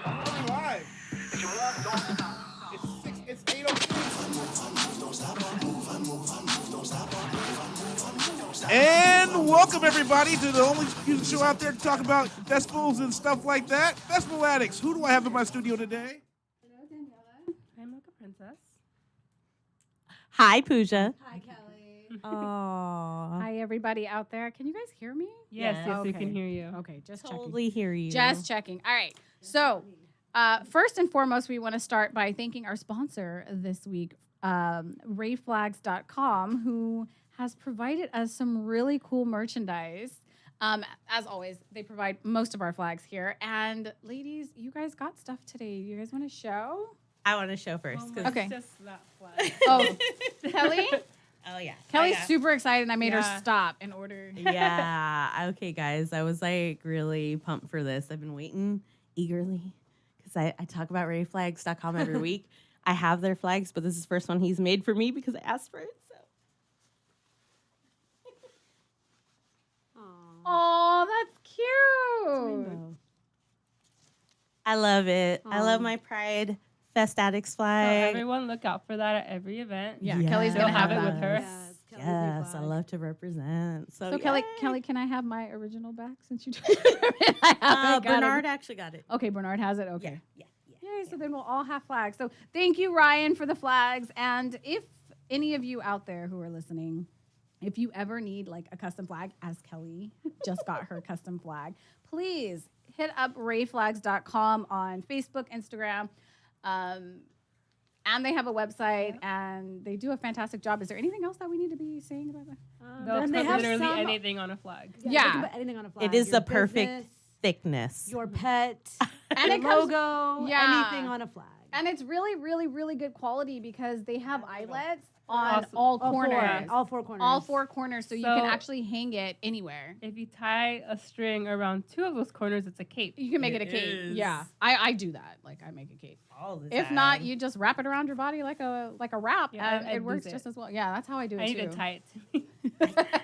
We're live. It's 8:06. And welcome everybody to the only music show out there to talk about festivals and stuff like that. Festival Addicts. Who do I have in my studio today? Hello, Daniela. I'm Mocha Princess. Hi, Pooja. Hi, Kelly. Aww. Hi, everybody out there. Can you guys hear me? Yes, we Okay. can hear you. Okay, just Totally hear you. checking. Just checking. All right. So, first and foremost, we want to start by thanking our sponsor this week, RaveFlags.com, who has provided us some really cool merchandise. As always, they provide most of our flags here. And ladies, you guys got stuff today. You guys want to show? I want to show first. Okay. It's just that flag. Oh, Kelly? Oh, yeah. Kelly's super excited, and I made her Yeah. stop in order. Yeah. Okay, guys. I was like really pumped for this. I've been waiting eagerly because I talk about RaveFlags.com every week. I have their flags, but this is the first one he's made for me because I asked for it. So. Oh, that's cute. I love it. I love my Pride Fest Addicts So flag. everyone look out for that at every event. Yeah, Yes. Kelly's They'll gonna have have it that. with her. Yes, I love to represent. So, Kelly, yay. Kelly, can I have my original back since you? I haven't got Bernard it. actually got it. Okay, Bernard has it. Okay. Yeah. Yay! So then we'll all have flags. So thank you, Ryan, for the flags. And if any of you out there who are listening, if you ever need like a custom flag, as Kelly just got her custom flag, please hit up rayflags.com on Facebook, Instagram. And they have a website, and they do a fantastic job. Is there anything else that we need to be saying about that? They'll and put they have literally some- anything on a flag. Yeah, Yeah. they can put anything on a flag. It is Your the perfect business, thickness. your pet, And your it comes- logo, Yeah. anything on a flag. And it's really, really, really good quality because they have eyelets on Awesome. all All corners. all four corners. All four corners, so you can So- actually hang it anywhere. If you tie a string around two of those corners, it's a cape. You can make it a It cape. is. Yeah, I do that. Like I make a cape. All the If not, you just wrap it around your body like a wrap, Yeah, and I it do works that. just as well. Yeah, that's how I do it I need too. to tie it to me.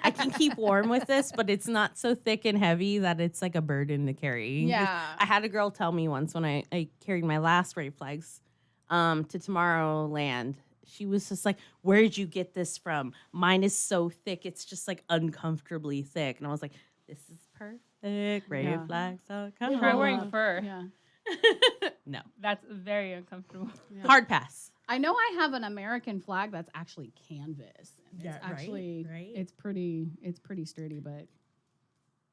I can keep warm with this, but it's not so thick and heavy that it's like a burden to carry. Yeah. I had a girl tell me once when I carried my last Rave Flags to Tomorrowland. She was just like, "Where'd you get this from? Mine is so thick. It's just like uncomfortably thick." And I was like, "This is perfect. Yeah. RaveFlags.com." Try wearing fur. Yeah. No. That's very uncomfortable. Hard pass. I know I have an American flag that's actually canvas. And Yeah, it's right, actually right. it's pretty sturdy, but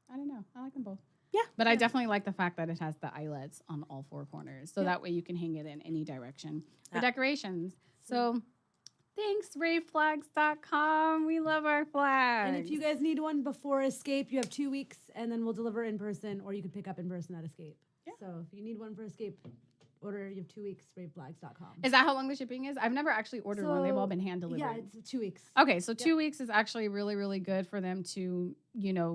I don't know. I like them both. Yeah, But I definitely like the fact that it has the eyelets on all four corners. So that way you can hang it in any direction for decorations. So thanks, raveflags.com. We love our flags. And if you guys need one before Escape, you have 2 weeks, and then we'll deliver in person, or you can pick up in person at Escape. Yeah. So if you need one for Escape, order. You have 2 weeks. RaveFlags.com. Is that how long the shipping is? I've never actually ordered one. They've all So, been hand delivered. Yeah, it's 2 weeks. Okay, so 2 weeks is actually really, really good for them to,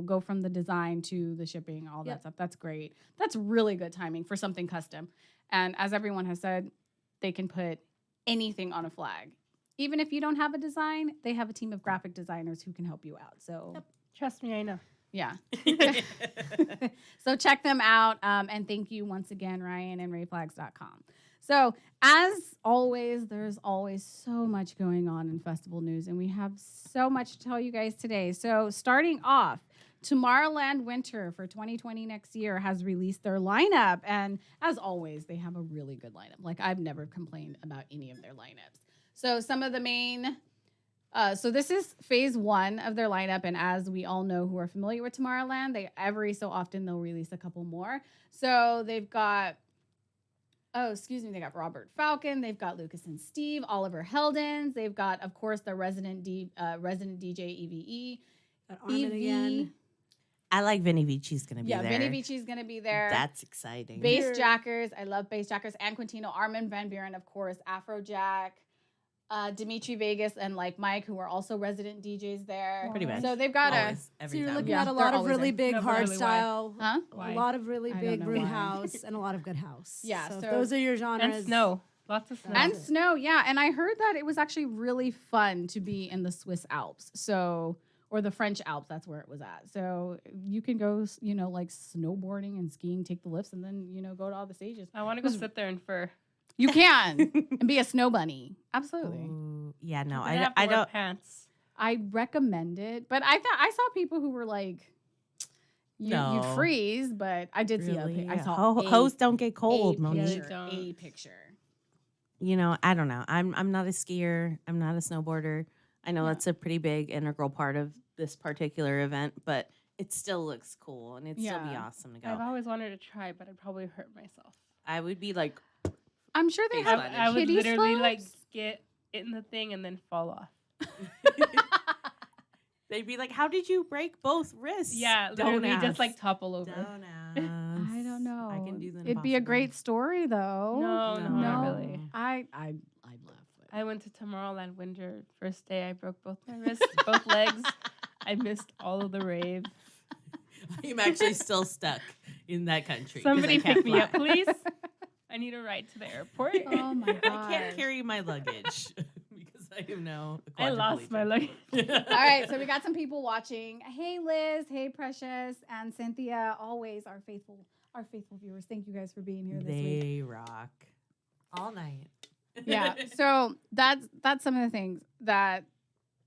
go from the design to the shipping, all that Yep. stuff. That's great. That's really good timing for something custom. And as everyone has said, they can put anything on a flag. Even if you don't have a design, they have a team of graphic designers who can help you out. So, Trust me, I know. yeah. So check them out. And thank you once again, Ryan and rayflags.com. So as always, there's always so much going on in festival news, and we have so much to tell you guys today. So starting off, Tomorrowland Winter for 2020 next year has released their lineup. And as always, they have a really good lineup. Like I've never complained about any of their lineups. So some of the main so this is phase one of their lineup, and as we all know who are familiar with Tomorrowland, they every so often they'll release a couple more. So they've got, they got Robert Falcon, they've got Lucas and Steve, Oliver Heldens, they've got, of course, the resident DJ EVE. Got Armin again. I like Vinny Vici's going to be Yeah, there. Vinny Vici's gonna be there. That's exciting. Bass Jackers, I love Bass Jackers, and Quintino, Armin Van Buren, of course, Afrojack, Dimitri Vegas, and like Mike, who are also resident DJs there. Pretty much. So they've got Always, So every you're time. looking Yeah, at a they're lot of always really there. big No, but hard really, why? style, Huh? Why? a lot of really I don't big know room why. house, and a lot of good house. Yeah, So, if so- those are your genres. And snow. Lots of snow. And snow, yeah. And I heard that it was actually really fun to be in the Swiss Alps. So or the French Alps. That's where it was at. So you can go, like snowboarding and skiing, take the lifts, and then go to all the stages. I want to go sit there in fur. You can and be a snow bunny. Absolutely. Ooh, yeah, no, I have to I wear don't. pants. I recommend it, but I saw people who were like, you'd No. freeze, but I did see Really? I Yeah. saw Hose don't get cold, a Monique. picture, They don't. a picture. I don't know. I'm not a skier. I'm not a snowboarder. I know Yeah. that's a pretty big integral part of this particular event, but it still looks cool and it'd still be Yeah. awesome to go. I've always wanted to try, but I'd probably hurt myself. I would be like, I'm sure they Face have planted. I would kiddie literally slopes. get in the thing and then fall off. they'd be like, how did you break both wrists? Yeah, Don't literally just like ask. topple over. Don't ask. I don't know. I can do the It'd be a impossible. great story, though. No, not really. I'd love it. I went to Tomorrowland Winter. First day, I broke both my wrists, both legs. I missed all of the rave. I'm actually still stuck in that country. 'cause Somebody I can't pick me up, fly. please. I need a ride to the airport. Oh my god! I can't carry my luggage because I am now. a I lost my luggage. quadriplegic. All right, so we got some people watching. Hey Liz, hey Precious, and Cynthia, always our faithful viewers. Thank you guys for being here this week. They rock. All night. Yeah, so that's some of the things that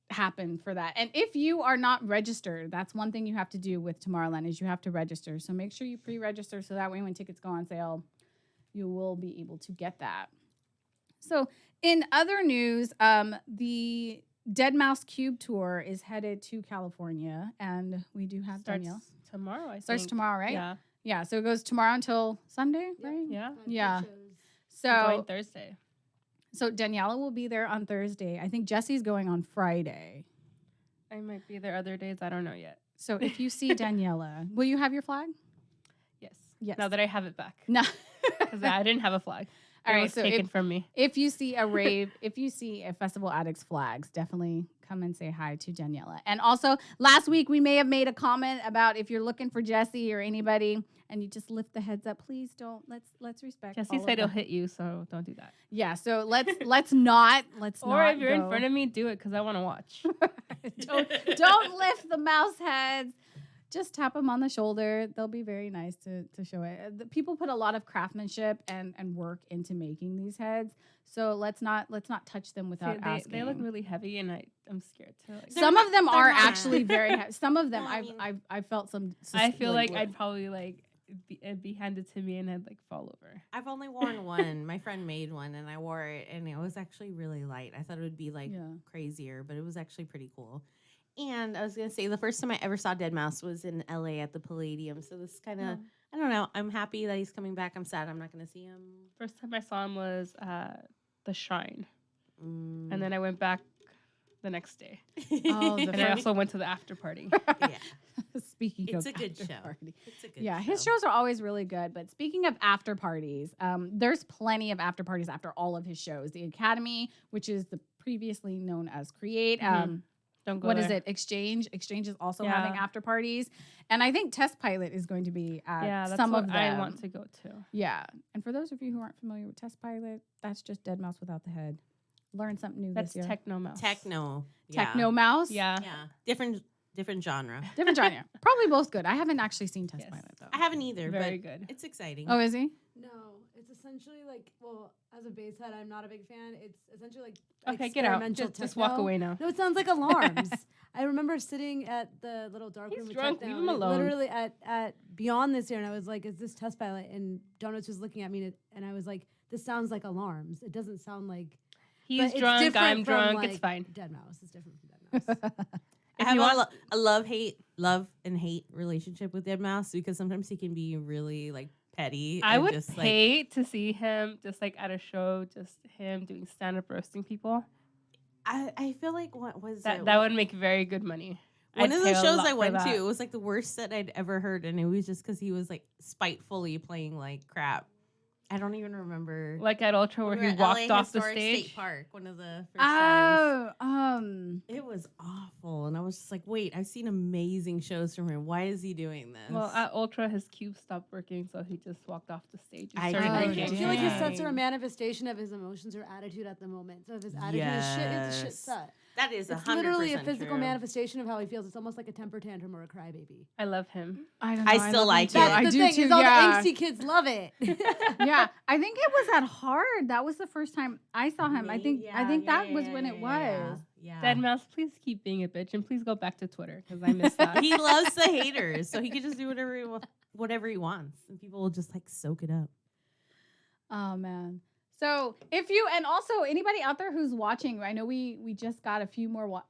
happen for that. And if you are not registered, that's one thing you have to do with Tomorrowland is you have to register. So make sure you pre-register so that way when tickets go on sale, you will be able to get that. So in other news, the Dead Mouse Cube tour is headed to California, and we do have Danielle. Tomorrow, I Starts think. tomorrow, right? Yeah. Yeah, so it goes tomorrow until Sunday, right? Yeah. Yeah. I'm So going Thursday. so Daniela will be there on Thursday. I think Jesse's going on Friday. I might be there other days. I don't know yet. So if you see Daniela, will you have your flag? Yes. Yes. Now that I have it back. No. Because I didn't have a flag. All It right, was so taken from me. if you see a rave, if you see a Festival Addicts flags, definitely come and say hi to Daniela. And also, last week we may have made a comment about if you're looking for Jesse or anybody, and you just lift the heads up. Please don't. Let's respect. Jesse all said of he'll the- hit you, so don't do that. Yeah. So let's not. Or if you're in front of me, do it because I want to watch. don't lift the mouse heads. Just tap them on the shoulder. They'll be very nice to show it. The people put a lot of craftsmanship and work into making these heads. So let's not touch them without asking. They look really heavy, and I'm scared to. Like, Some of them they're are not. actually very heavy. Some of them No, I mean- I felt some. I feel like I'd probably it'd be handed to me, and I'd fall over. I've only worn one. My friend made one, and I wore it, and it was actually really light. I thought it would be crazier, but it was actually pretty cool. And I was gonna say the first time I ever saw Dead Mouse was in LA at the Palladium. So this kind of I don't know. I'm happy that he's coming back. I'm sad I'm not gonna see him. First time I saw him was the Shrine, Mm. and then I went back the next day, Oh, the and I also went to the after party. yeah, Speaking it's of a good after show. party. It's a good Yeah, show. his shows are always really good. But speaking of after parties, there's plenty of after parties after all of his shows. The Academy, which is the previously known as Create. Mhm. Don't go What is there. it? Exchange. Exchange is also Yeah. having after parties, and I think Test Pilot is going to be at Yeah, that's some what of them. I want to go to. Yeah, and for those of you who aren't familiar with Test Pilot, that's just Dead Mouse without the head. Learn something new That's this year. Techno Mouse. Techno. Yeah. Techno Mouse. Yeah. Yeah, different genre. Different genre. Probably both good. I haven't actually seen Test Yes. Pilot though. I haven't either, Very but good. it's exciting. Oh, is he? No, it's essentially like, well, as a bass head, I'm not a big fan. It's essentially like Okay, get out. experimental Just walk techno. away now. No, it sounds like alarms. I remember sitting at the little dark He's room with drunk, techno, leave him alone. literally at Beyond this year, and I was like, "Is this Test Pilot?" And Donuts was looking at me, and I was like, "This sounds like alarms. It doesn't sound like." He's but it's drunk. different I'm from, drunk. It's like, fine. Dead Mouse is different from Dead Mouse. I have you want- a love and hate relationship with Dead Mouse because sometimes he can be really like petty. I and would just, hate to see him just at a show, just him doing stand up roasting people. I feel like what was That it? that would make very good money. One I'd of pay the a shows lot I for went to, that. it was like the worst set I'd ever heard, and it was just because he was like spitefully playing like crap. I don't even remember. Like at Ultra where We he were at walked LA off the Historic stage. State Park, one of the first times. Oh, It was awful, and I was just like, "Wait, I've seen amazing shows from him. Why is he doing this?" Well, at Ultra, his cube stopped working, so he just walked off the stage. And I started did. I drinking. feel like his Dang. sets are a manifestation of his emotions or attitude at the moment. So if his attitude is shit, it's a shit Yes. set. that is It's 100% literally a physical true. manifestation of how he feels. It's almost like a temper tantrum or a crybaby. I love him. I don't know. I still love like him it. too. I That's the do thing, too. is all Yeah. the angsty kids love it. Yeah, I think it was at Hard. That was the first time I saw him. I think that was when it was. Yeah. Dead Mouse, please keep being a bitch and please go back to Twitter because I miss that. He loves the haters, so he could just do whatever he wants, and people will just like soak it up. Oh man. So if you and also anybody out there who's watching, I know we just got a few more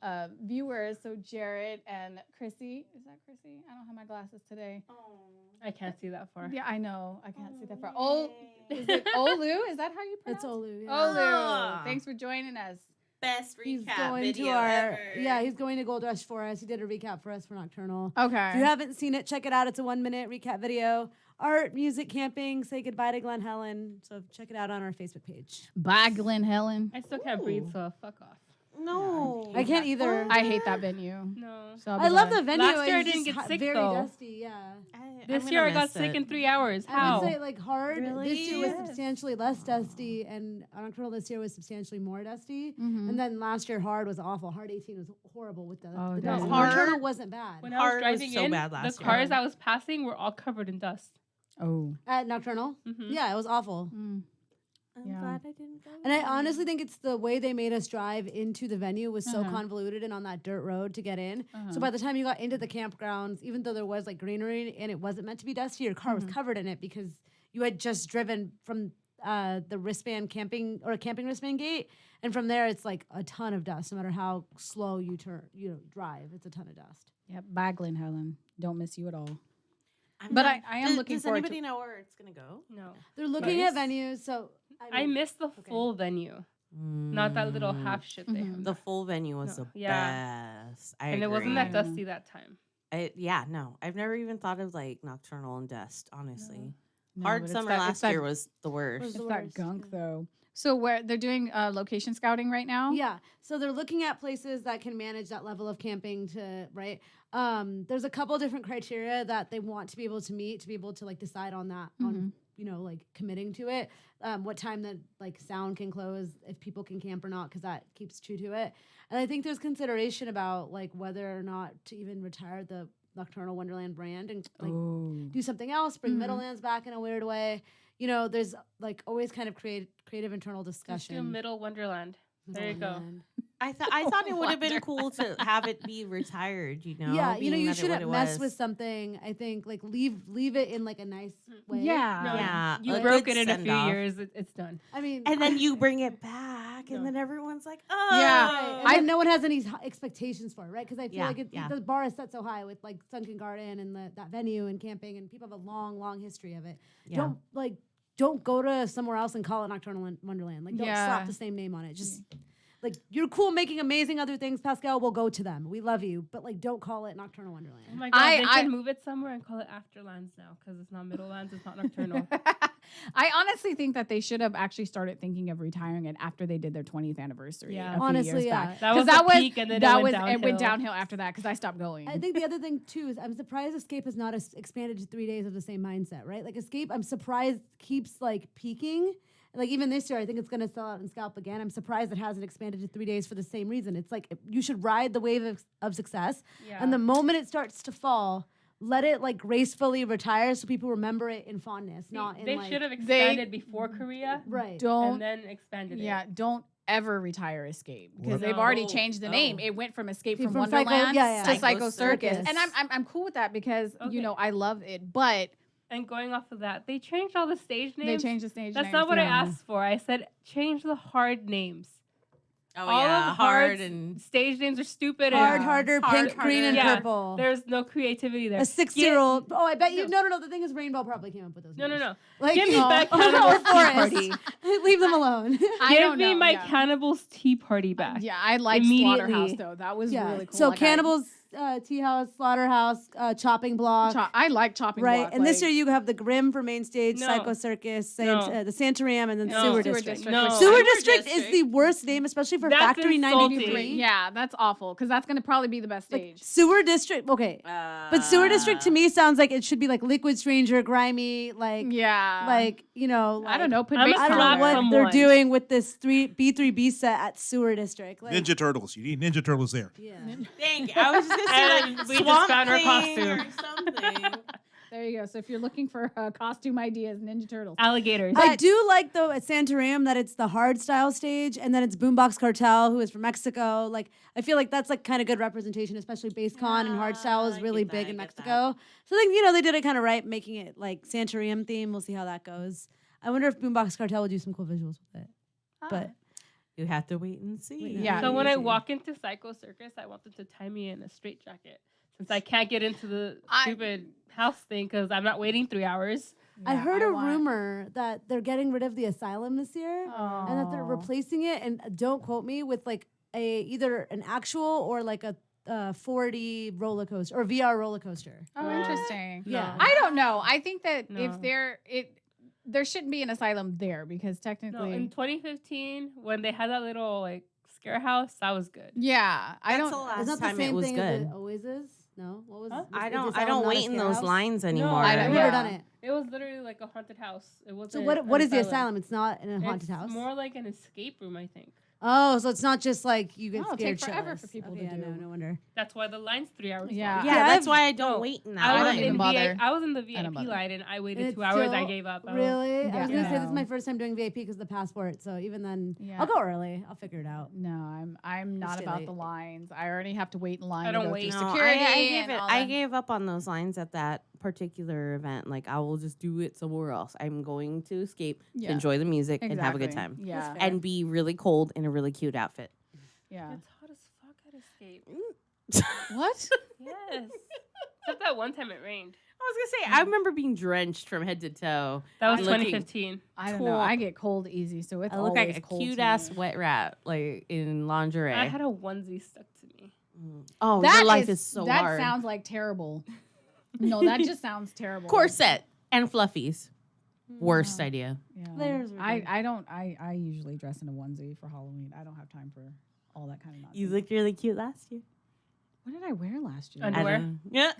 viewers. So Jared and Chrissy, is that Chrissy? I don't have my glasses today. I can't see that far. Yeah, I know. I can't see that far. Oh, is it Olu? Is that how you pronounce It's it? Olu. Yeah. Olu. Thanks for joining us. Best He's recap going video to our ever. he's going to Gold Rush for us. He did a recap for us for Nocturnal. Okay. If you haven't seen it, check it out. It's a 1-minute recap video. Art, music, camping. Say goodbye to Glen Helen. So check it out on our Facebook page. Bye, Glen Helen. I still can't breathe, Ooh. so fuck off. No, I can't either. I hate that venue. No. So I'll I be love glad. the venue. Last year I It's didn't just get sick, very though. dusty. Yeah. This year I got sick in 3 hours. I How? would say like Hard Really? this year was Yes. substantially less dusty, and Nocturnal this year was substantially more dusty. Mhm. And then last year Hard was awful. Hard 18 was horrible with the Oh, dust. dang. Nocturnal Hard- wasn't bad. When I was Hard was driving so in, bad the last year. cars I was passing were all covered in dust. Oh. At Nocturnal? Mhm. Yeah, it was awful. Mm. I'm Yeah. glad I didn't go. And I honestly think it's the way they made us drive into the venue was so Uh-huh. convoluted and on that dirt road to get in. Uh-huh. So by the time you got into the campgrounds, even though there was like greenery and it wasn't meant to be dusty, your car was covered in it because you had just driven from the wristband camping wristband gate, and from there it's like a ton of dust. No matter how slow you drive, it's a ton of dust. Yep. Bye, Glen Helen. Don't miss you at all. I'm But not- I am looking does forward anybody to. know where it's gonna go? No. They're looking at Nice. venues, so I missed the full venue, not that little half shit they Mhm. have. The full venue was No, the yeah. best. I And it wasn't that agree. dusty that time. No, I've never even thought of like nocturnal and dust. Honestly, No, Hard but it's Summer that- it's last that- year was the worst. Was It's the that worst, gunk yeah. though. So where they're doing location scouting right now? Yeah. So they're looking at places that can manage that level of camping to, right? There's a couple different criteria that they want to be able to meet to be able to like decide on that, on, like committing to it. What time that like sound can close, if people can camp or not, because that keeps true to it. And I think there's consideration about like whether or not to even retire the Nocturnal Wonderland brand and like Ooh. do something else, bring Middlelands back in a weird way. There's like always kind of creative internal Just do discussion. Middle Wonderland. There you go. Wonderland. I thought it would have been cool to have it be retired. You know, Yeah, being you that it shouldn't what it mess was. with something. I think like leave it in like a nice way. Yeah. No, Yeah, you a broke good it in a few send-off. years. It's done. I mean, And then you bring it back, and No. then everyone's like, "Oh, Yeah. right. And no one has any expectations for it, right? Because I feel Yeah, like yeah. the bar is set so high with like Sunken Garden and that venue and camping, and people have a long history of it. Yeah. Don't go to somewhere else and call it Nocturnal Wonderland. Like, don't Yeah. slap the same name on it. Just like you're cool making amazing other things, Pascal. We'll go to them. We love you, but like don't call it Nocturnal Wonderland. Oh my god, I- they I- can move it somewhere and call it Afterlands now because it's not Middlelands, it's not Nocturnal. I honestly think that they should have actually started thinking of retiring it after they did their 20th anniversary. Yeah. a few Honestly, years yeah. back. That was 'Cause the peak, and then it went downhill after that because I stopped going. I think the other thing too is I'm surprised Escape has not expanded to 3 days of the same mindset, right? Like Escape, I'm surprised keeps like peaking. Like even this year, I think it's going to sell out and scalp again. I'm surprised it hasn't expanded to 3 days for the same reason. It's like you should ride the wave of success, Yeah. and the moment it starts to fall, let it like gracefully retire so people remember it in fondness, not in They like should have expanded before Korea right. Don't and then expanded it. yeah, don't ever retire Escape because What? they've already No. changed the name. Oh. It went from Escape From from Psycho- Wonderland yeah, yeah. to Psycho Circus, Circus. and I'm cool with that because Okay. I love it, but And going off of that, they changed all the stage names. they changed the stage. That's names, not what I yeah. asked for. I said change the hard names. oh all yeah, of hard Hard's and stage names are stupid. Hard, and harder, Hard, pink, green, and Yeah. purple. There's no creativity there. A 6-year-old. Oh, I bet you. No. No. The thing is, Rainbow probably came up with those. No, no, names. no. Like, Give me back or Cannibal's Tea Forest. Party. Leave them alone. I Give don't me know, my yeah. Cannibals Tea Party back. Yeah, I liked Immediately. Slaughterhouse though. That was Yeah. really cool. So Like, Cannibals Tea House, Slaughterhouse, Chopping Block. I like chopping Right, block. and this like- year you have the Grimm for main stage, No. Psycho Circus, No. the Santaram, and then No. Sewer Sewer District. District. No. Sewer Sewer District is District. the worst name, especially for That's Factory insulting. 93. Yeah, that's awful because that's going to probably be the best Like, stage. Sewer District, okay. But Sewer District to me sounds like it should be like Liquid Stranger, grimy, like, Yeah. like you know, I don't know. Put I'm a bass I don't slap know what on they're someone. doing with this B3B set at Sewer District. Like, Ninja Turtles. You need Ninja Turtles there. yeah. Dang, I was just gonna say And like we just Swamp found our Thing costume. or something. There you go. So if you're looking for costume ideas, Ninja Turtles. Alligators. I do like though at Santaram that it's the hard style stage, and then it's Boombox Cartel, who is from Mexico. Like I feel like that's like kind of good representation, especially BassCon and hard style is I really get big that, in I get that. Mexico. So I think they did it kind of right, making it like Santaram theme. We'll see how that goes. I wonder if Boombox Cartel will do some cool visuals with it. But You have to wait and see. Yeah. So when I easy. walk into Psycho Circus, I want them to tie me in a straitjacket since I can't get into the stupid house thing because I'm not waiting 3 hours. I Yeah, heard a want- rumor that they're getting rid of the asylum this year, and that they're Oh. replacing it. And don't quote me with like either an actual or like a 4D roller coaster or VR roller coaster. Oh, interesting. Yeah. I don't know. I think that No. if there shouldn't be an asylum there because No, technically, in 2015, when they had that little like scare house, that was good. yeah, I That's don't. the last It's not the time same it was thing good. as it always is. No, what was? Huh? was I is the don't asylum not a wait in scare those house? lines anymore. I don't- I've yeah. never done it. It was literally like a haunted house. It was So what is the asylum? It's not in a haunted It's house. more like an escape room, I think. Oh, so it's not just like you get No, it'll scared take forever shitless. for people Okay, to yeah, do. No wonder. That's why the line's 3 hours. Yeah. long. Yeah, Yeah, that's I've- why I don't no, wait in I was that don't in even line. bother. I was in the I don't VIP bother. line and I And waited it's 2 hours. I still- gave up. Really? I Yeah. was gonna say this is No. my first time doing VIP because of the passport. So even then, Yeah. I'll go early. I'll figure it out. No, I'm not stay about late. the lines. I already have to wait in line. I to don't go wait. through No, security. I and gave up on those lines at that particular event. Like I will just do it somewhere else. I'm going to escape, to Yeah. enjoy the music, and have a good Exactly. time, Yeah, fair. and be really cold in a really cute outfit. yeah. It's hot as fuck at escape. What? Yes. Except that one time it rained. I was gonna say I remember being drenched from head to toe. That was Looking- 2015. I don't know. I get cold easy, so it's I look like always a cold to cute ass me. wet rat, like in lingerie. I had a onesie stuck to me. Oh, That your life is so that hard. sounds like terrible. No, that just sounds terrible. Corset and fluffies. Worst idea. Yeah. Layers were good. I usually dress in a onesie for Halloween. I don't have time for all that kind of nonsense. You looked really cute last year. What did I wear last year? And- I Underwear? don't- Yeah.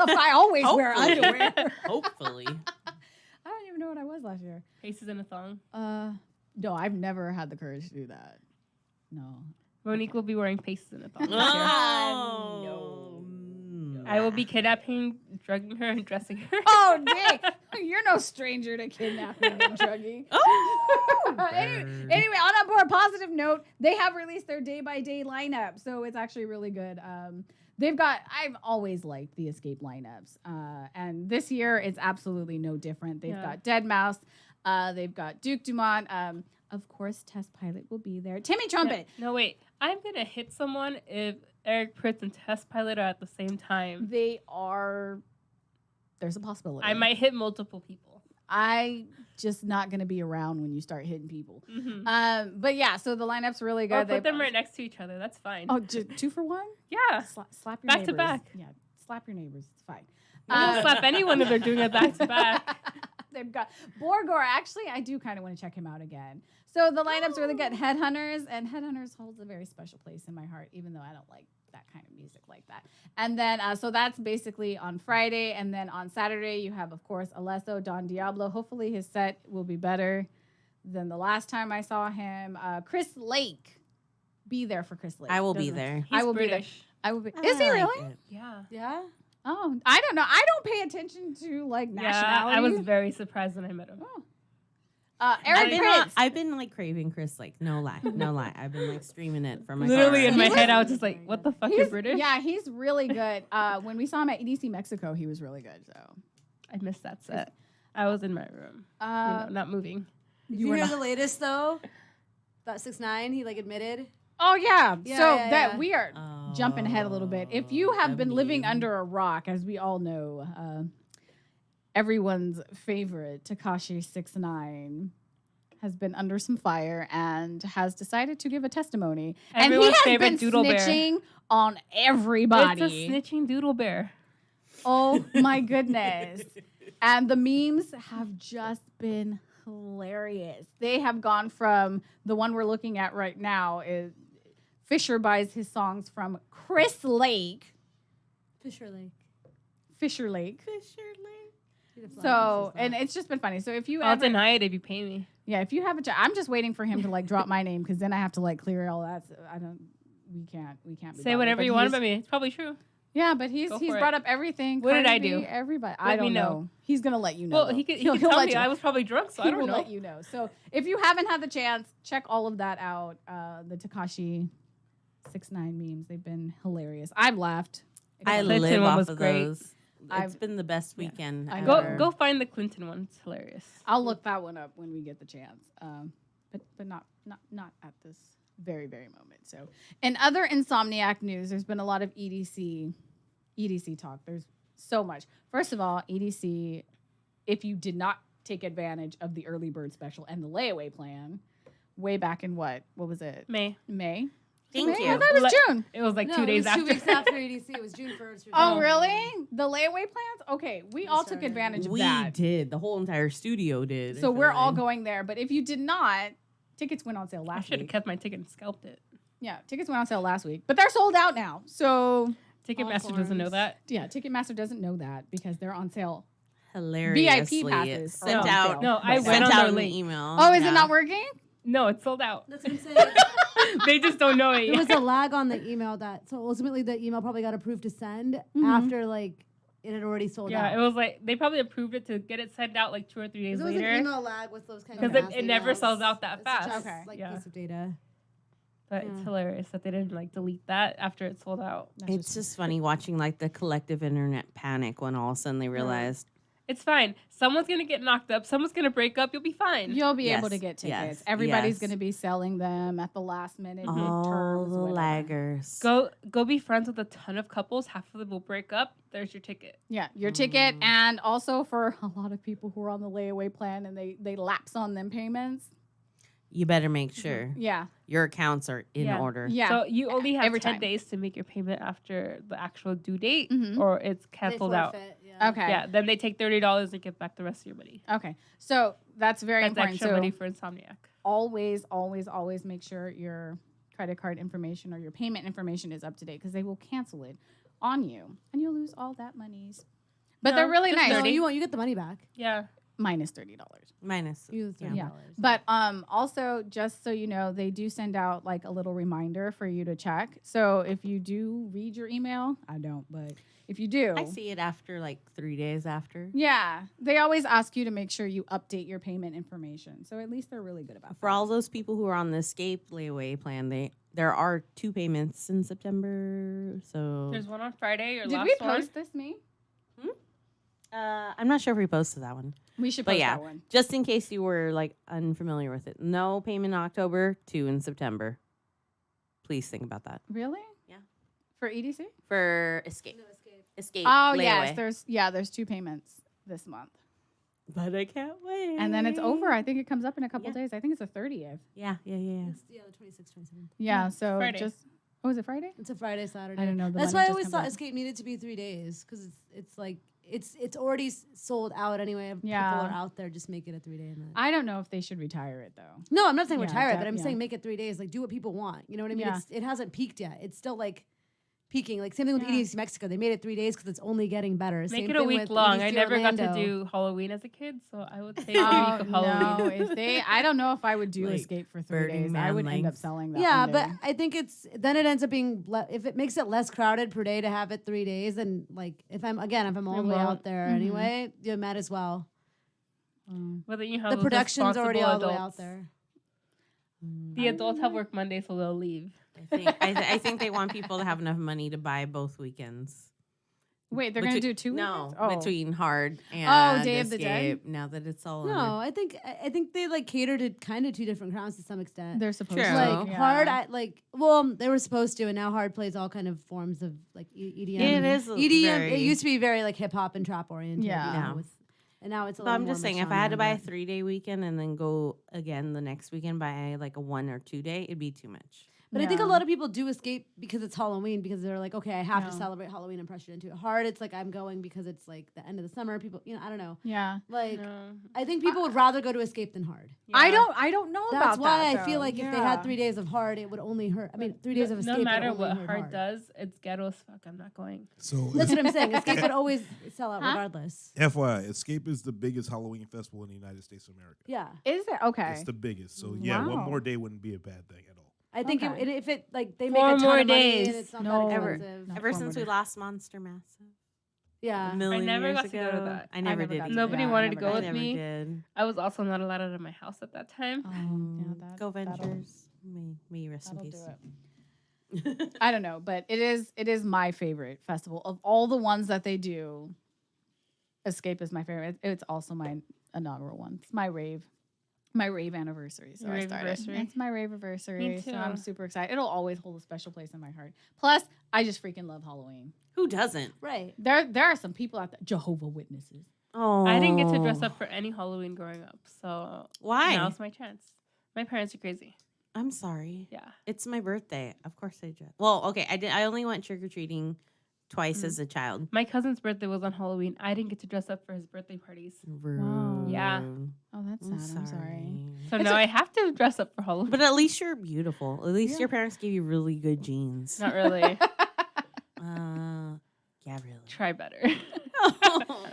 I always wear Hopefully. underwear. Hopefully. I don't even know what I was last year. Faces in a thong. No, I've never had the courage to do that. No. Monique will be wearing faces in a thong. this year. Oh, I will be kidnapping, drugging her, and dressing her. Oh, dang. You're no stranger to kidnapping and drugging. Anyway, on a more positive note, they have released their day-by-day lineup. So it's actually really good. I've always liked the Escape lineups. And this year, it's absolutely no different. They've got Dead Mouse. They've got Duke Dumont. Of course, Test Pilot will be there. Timmy Trumpet. No, wait. I'm going to hit someone if Eric Pritz and Test Pilot are at the same time. They are... There's a possibility. I might hit multiple people. I just not going to be around when you start hitting people. Mm-hmm. But yeah, so the lineup's really good. Or They- put them right next to each other. That's fine. Oh, 2 for 1? Yeah. Slap your Back neighbors. to back. Yeah, slap your neighbors. It's fine. I don't slap anyone if they're doing it back to back. They've got Borgor. Actually, I do kind of want to check him out again. So the lineup's really good. Headhunters, and Headhunters holds a very special place in my heart, even though I don't like that kind of music like that. And then, so that's basically on Friday. And then on Saturday, you have, of course, Alesso, Don Diablo. Hopefully his set will be better than the last time I saw him. Chris Lake. Be there for Chris Lake. I will be Doesn't- there. I will be there. British. I will be. I Is he like really? it. Yeah. Yeah. Oh, I don't know. I don't pay attention to like Yeah, nationality. I was very surprised when I met him. Oh. I've Eric been, Prince. I've been like craving Chris, like no lie. I've been like streaming it from my Literally car. in my He head, was- I was just like, what the fuck, you're British? Yeah, he's really good. When we saw him at EDC Mexico, he was really good. So I missed that set. I was in my room, not moving. Did You you were hear not- the latest though? About 6ix9ine, he like admitted. oh yeah. Yeah, so yeah, that yeah. we are jumping ahead a little bit. If you have been living under a rock, as we all know, everyone's favorite Tekashi 6ix9ine has been under some fire and has decided to give a testimony. Everyone's and he has favorite been doodle bear. snitching on everybody. It's a snitching doodle bear. Oh my goodness. And the memes have just been hilarious. They have gone from the one we're looking at right now is Fisher buys his songs from Chris Lake. Fisher Lake. Fisher Lake. Fisher Lake. So, and it's just been funny. So if you I'll ever, deny it if you pay me. yeah, if you have a, I'm just waiting for him to like drop my name because then I have to like clear all that. So we can't be Say bothered. whatever But you want he's- about me. It's probably true. Yeah, but he's Go he's for brought it. up everything. What did I Cardi B, do? Everybody, Let I me don't know. know. He's gonna let you know. Well, though. he could He'll tell let me. you- I was probably drunk, so I he don't will know. let you know. So if you haven't had the chance, check all of that out. The Tekashi 6ix9ine memes, they've been hilarious. I've laughed. I The Clinton live one off was of great. those. It's I've- been the best yeah. weekend. I ever. Go find the Clinton one. It's hilarious. I'll look that one up when we get the chance. But not at this very moment. So, in other Insomniac news, there's been a lot of EDC talk. There's so much. First of all, EDC, if you did not take advantage of the early bird special and the layaway plan, way back in what was it? May. May. Thank May? you. I thought it was June. It was like No, 2 it days was after. 2 weeks after EDC. It was June 1st. Oh, really? The layaway plans? Okay, we all took started. advantage of We that. did. The whole entire studio did. So we're all going there. But if you did not, tickets went on sale I last should have week. kept my ticket and scalped it. Yeah, tickets went on sale last week, but they're sold out now. So Ticketmaster doesn't know forms. that. yeah, Ticketmaster doesn't know that because they're on sale. hilariously VIP passes are sent on out. sale. No, I Right. went sent on out their an link. email. Oh, is it Yeah. not working? No, it's sold out. That's what I'm saying. They just don't know it There was yet. a lag on the email so ultimately the email probably got approved to send Mhm. after like it had already sold Yeah, out. it was like they probably approved it to get it sent out like 2 or 3 days There was an later. email lag with those kind 'Cause of it mass never emails. sells out that It's such a, fast. Okay. like Yeah. piece of data. But Yeah. it's hilarious that they didn't like delete that after it sold out. It's just funny watching like the collective internet panic when all of a sudden they realized It's fine. Someone's gonna get knocked up. Someone's gonna break up. You'll be fine. You'll be able Yes, to get tickets. yes, Everybody's yes. going to be selling them at the last minute. all midterms, the whatever. laggers. Go be friends with a ton of couples. Half of them will break up. There's your ticket. Yeah, your ticket, and also for a lot of people who are on the layaway plan and they lapse on them payments. You better make sure Yeah, your accounts are in Yeah. order. yeah. So you only have Every 10 time. days to make your payment after the actual due date, Mhm. or it's They canceled out. forfeit, yeah. Okay. Yeah. Then they take $30 and give back the rest of your money. Okay. So that's very That's important. extra So money for Insomniac. always make sure your credit card information or your payment information is up to date because they will cancel it on you and you'll lose all that monies. But No, they're really just nice. No, 30. you get the money back. Yeah. Minus $30. Minus. You lose Yeah. $30. Yeah. But also just so you know, they do send out like a little reminder for you to check. So if you do read your email, I don't, but if you do, I see it after like 3 days after. yeah, they always ask you to make sure you update your payment information. So at least they're really good about For that. all those people who are on the escape layaway plan, there are 2 payments in September. So There's one on Friday. Your Did last we one. post this, me? I'm not sure if we posted that one. We should But post yeah, that one. just in case you were like unfamiliar with it. No payment in October, 2 in September. Please think about that. Really? Yeah. For EDC? For escape. No escape. Escape. Oh layaway. yes, there's 2 payments this month. But I can't wait. And then it's over. I think it comes up in a couple Yeah. days. I think it's the 30th. Yeah. It's, the 26th, 27th. Yeah, so Friday. just is it Friday? It's a Friday, Saturday. I don't know. The That's money why I just always comes thought up. escape needed to be 3 days because it's like it's already sold out anyway. Yeah. People are out there. Just make it a 3-day event. I don't know if they should retire it though. No, I'm not saying Yeah, retire it, but that- I'm yeah. saying make it 3 days. Like do what people want. You know what I mean? Yeah. It hasn't peaked yet. It's still like peaking. Like same thing with Yeah. EDC Mexico. They made it 3 days because it's only getting better. Make Same it a thing week with long. I EDC never got to Orlando. do Halloween as a kid, so I would take a Oh, week of Halloween. no, if they, I don't know if I would do Like Escape for 3 Burning days. I Man would end up length. selling that. Yeah, one but day. I think then it ends up being if it makes it less crowded per day to have it 3 days, and like if I'm all the way Remote. out there Mhm. anyway, you might as well. But then you have The those production's already responsible all the way adults. out there. The adults have work Monday, so they'll leave. I think they want people to have enough money to buy both weekends. Wait, they're gonna do 2 No, weekends? Oh. between Hard and Day of the Dead? Escape, now that it's all No, under- I think they like cater to kind of 2 different crowds to some extent. They're supposed True. to. Like yeah. Hard, they were supposed to, and now Hard plays all kind of forms of like EDM. It is EDM. very- It used to be very like hip hop and trap oriented. Yeah. you know, Yeah. with and now it's a But little I'm more just saying, mixed if on I had to there, buy a but- 3-day weekend and then go again the next weekend by like a 1 or 2 day, it'd be too much. But I think a Yeah. lot of people do escape because it's Halloween, because they're like, okay, I have to Yeah. celebrate Halloween and pressure into it hard. It's like I'm going because it's like the end of the summer. People, I don't know. Yeah. Like No. I think people would rather go to escape than hard. I Yeah. don't know That's about why that. I feel though. like if they Yeah. had 3 days of hard, it would only hurt. I mean, 3 days of escape. No matter would only what hurt hard does, it's ghetto as fuck. I'm not going. So That's what I'm saying. Escape would always sell out Huh? regardless. FYI, Escape is the biggest Halloween festival in the United States of America. Yeah, Is it okay? It's the biggest. So yeah, Wow. one more day wouldn't be a bad thing at all. I think Okay. if it like they 4 make a ton more of money days. and it's not No. that Ever- expensive. No. Ever since we Informative. lost Monster Massive. Yeah. A million never years got to go to ago. that. I never never did. got to either. Nobody Yeah, I wanted to never go got with I never me. did. I was also not allowed out of my house at that time. Yeah, Go that'll- Ventures. May rest in That'll peace. do it. I don't know, but it is my favorite festival of all the ones that they do. Escape is my favorite. It's also my inaugural one. It's my rave anniversary. So Your I rave started. anniversary? It's my rave anniversary. Me So I'm too. super excited. It'll always hold a special place in my heart. Plus, I just freaking love Halloween. Who doesn't? Right. There are some people out there, Jehovah Witnesses. Oh, I didn't get to dress up for any Halloween growing up, so Why? now's my chance. My parents are crazy. I'm sorry. Yeah. It's my birthday. Of course I dress. Well, okay. I only went trick or treating twice Mm. as a child. My cousin's birthday was on Halloween. I didn't get to dress up for his birthday parties. Rude. Yeah. Oh, that's sad. I'm sorry. So It's now a- I have to dress up for Halloween. But at least you're beautiful. At least Yeah. your parents gave you really good genes. Not really. Yeah, really. Try better.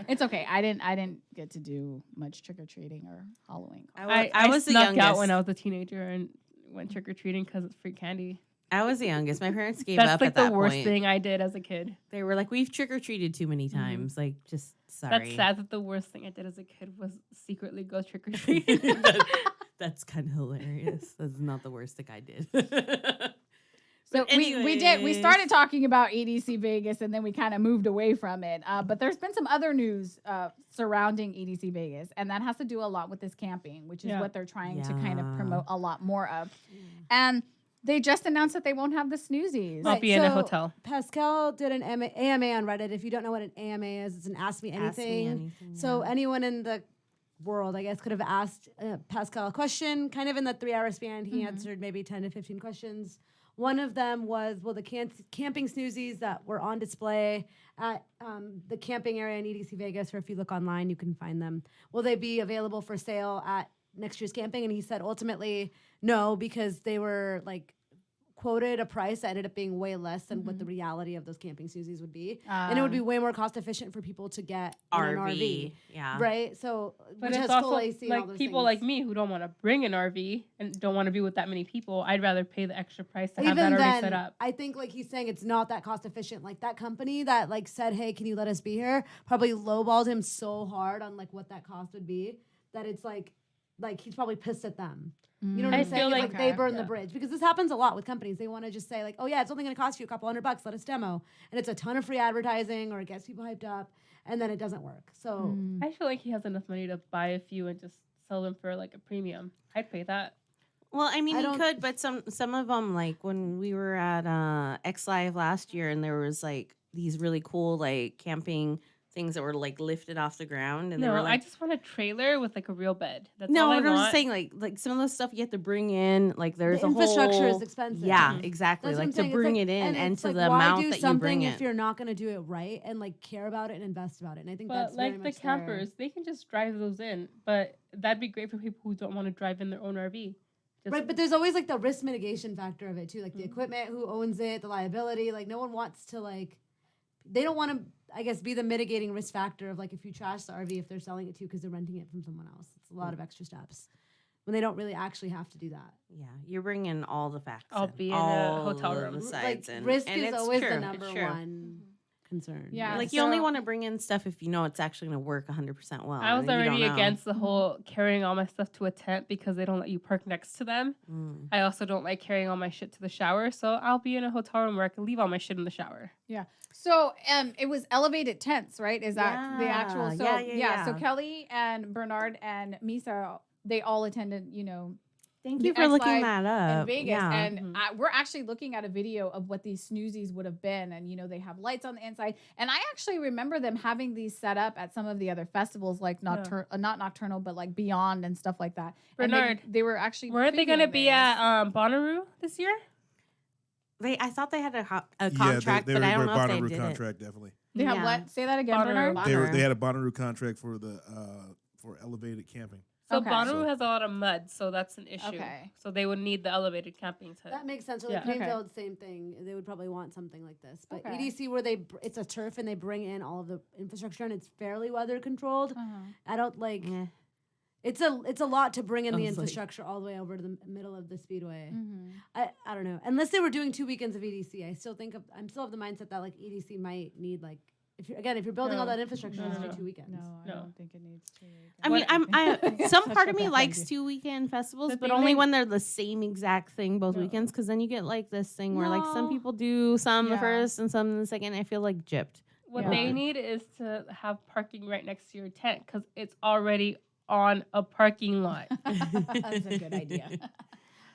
It's okay. I didn't get to do much trick or treating or Halloween. I was the snuck youngest. out when I was a teenager and went trick or treating because it's free candy. I was the youngest. My parents gave That's up like at the that worst point. thing I did as a kid. They were like, "We've trick or treated too many times. Like, just sorry." That's sad that the worst thing I did as a kid was secretly go trick or treating. That's kind of hilarious. That's not the worst thing I did. So But we anyways. started talking about EDC Vegas and then we kind of moved away from it. But there's been some other news surrounding EDC Vegas, and that has to do a lot with this camping, which is Yeah. what they're trying to kind of Yeah. promote a lot more of. And they just announced that they won't have the snoozies. I'll Right, be in a so- hotel. Pascal did an AMA on Reddit. If you don't know what an AMA is, it's an Ask Me Anything. So anyone in the world, I guess, could have asked Pascal a question, kind of in the 3-hour span. He answered maybe 10 to 15 questions. One of them was, will the camping snoozies that were on display at the camping area in EDC Vegas, or if you look online, you can find them, will they be available for sale at next year's camping? And he said ultimately no, because they were like quoted a price that ended up being way less than what the reality of those camping snoozies would be. And it would be way more cost efficient for people to get in an RV. Yeah. Right? So, But which it's has full also AC and all like those people things. like me who don't want to bring an RV and don't want to be with that many people. I'd rather pay the extra price to have that Even already then, set up. I think like he's saying it's not that cost efficient. Like that company that like said, "Hey, can you let us be here?" probably lowballed him so hard on like what that cost would be that it's like he's probably pissed at them. You know what I I'm saying? feel It's like- they burn the Yeah. bridge, because this happens a lot with companies. They want to just say like, "Oh yeah, it's only going to cost you a couple $100. Let us demo," and it's a ton of free advertising or it gets people hyped up, and then it doesn't work. So I feel like he has enough money to buy a few and just sell them for like a premium. I'd pay that. Well, I mean, I you don't- could, but some of them, like when we were at X Live last year, and there was like these really cool like camping things that were like lifted off the ground, and they No, were I like. just want a trailer with like a real bed. That's No, all I what I was want. saying, like some of the stuff you have to bring in, like there's the a infrastructure whole, is expensive. Yeah, Mhm. exactly. That's what Like I'm to saying. It's bring like- it in and it's to like, the why amount do that you something bring if it. you're not going to do it right and like care about it and invest about it. And I think But that's very like the much there. campers, they can just drive those in. But that'd be great for people who don't want to drive in their own RV. Just- Right, but there's always like the risk mitigation factor of it too, like the Mm-hmm. equipment, who owns it, the liability. Like no one wants to like, they don't want to, I guess, be the mitigating risk factor of like if you trash the RV if they're selling it to you because they're renting it from someone else. It's a lot of extra steps when they don't really actually have to do that. Yeah, you're bringing all the facts. I'll in, be in a all hotel of room. The Like sides and, risk and is it's always true, the it's number true. one concern. Yeah, Like you only so- want to bring in stuff if you know it's actually going to work 100% well. I was and you already don't know. against the whole carrying all my stuff to a tent because they don't let you park next to them. Mm. I also don't like carrying all my shit to the shower, so I'll be in a hotel room where I can leave all my shit in the shower. So it was elevated tents, right? Is that the actual? Yeah, So yeah. So Kelly and Bernard and Misa, they all attended, Thank the you for X looking Live that in up. Vegas, Yeah. and we're actually looking at a video of what these snoozies would have been, and they have lights on the inside, and I actually remember them having these set up at some of the other festivals, like not Nocturnal, but like Beyond and stuff like that. Bernard, and they were actually weren't they going to previewing be this. at Bonnaroo this year? I thought they had a Yeah, contract, they but were I don't know if they Bonnaroo did contract, definitely. They have Yeah. what? Say that again, Bonnaroo. Bernard. They had a Bonnaroo contract for the for elevated camping. So Okay. Bonnaroo has a lot of mud, so that's an issue. Okay. So they would need the elevated camping to. That makes sense. Or Yeah. like Greenfield, same thing. They would probably want something like this. But Okay. EDC, where it's a turf and they bring in all of the infrastructure and it's fairly weather controlled. Uh-huh. I don't like. Yeah. It's a lot to bring in I the was like- infrastructure all the way over to the middle of the speedway. Mhm. I don't know. Unless they were doing 2 weekends of EDC, I'm still of the mindset that like EDC might need like if you're building all No. that infrastructure, No, just no, do no. 2 weekends. No, I No. don't think it needs to. I mean, some Such part a of me bad likes idea. 2 weekend festivals, But but they only make- when they're the same exact thing both No. weekends. Because then you get like this thing where like some No. people do some the Yeah. first and some the second. I feel like gypped. What Yeah. they need is to have parking right next to your tent because it's already on a parking lot. That's a good idea.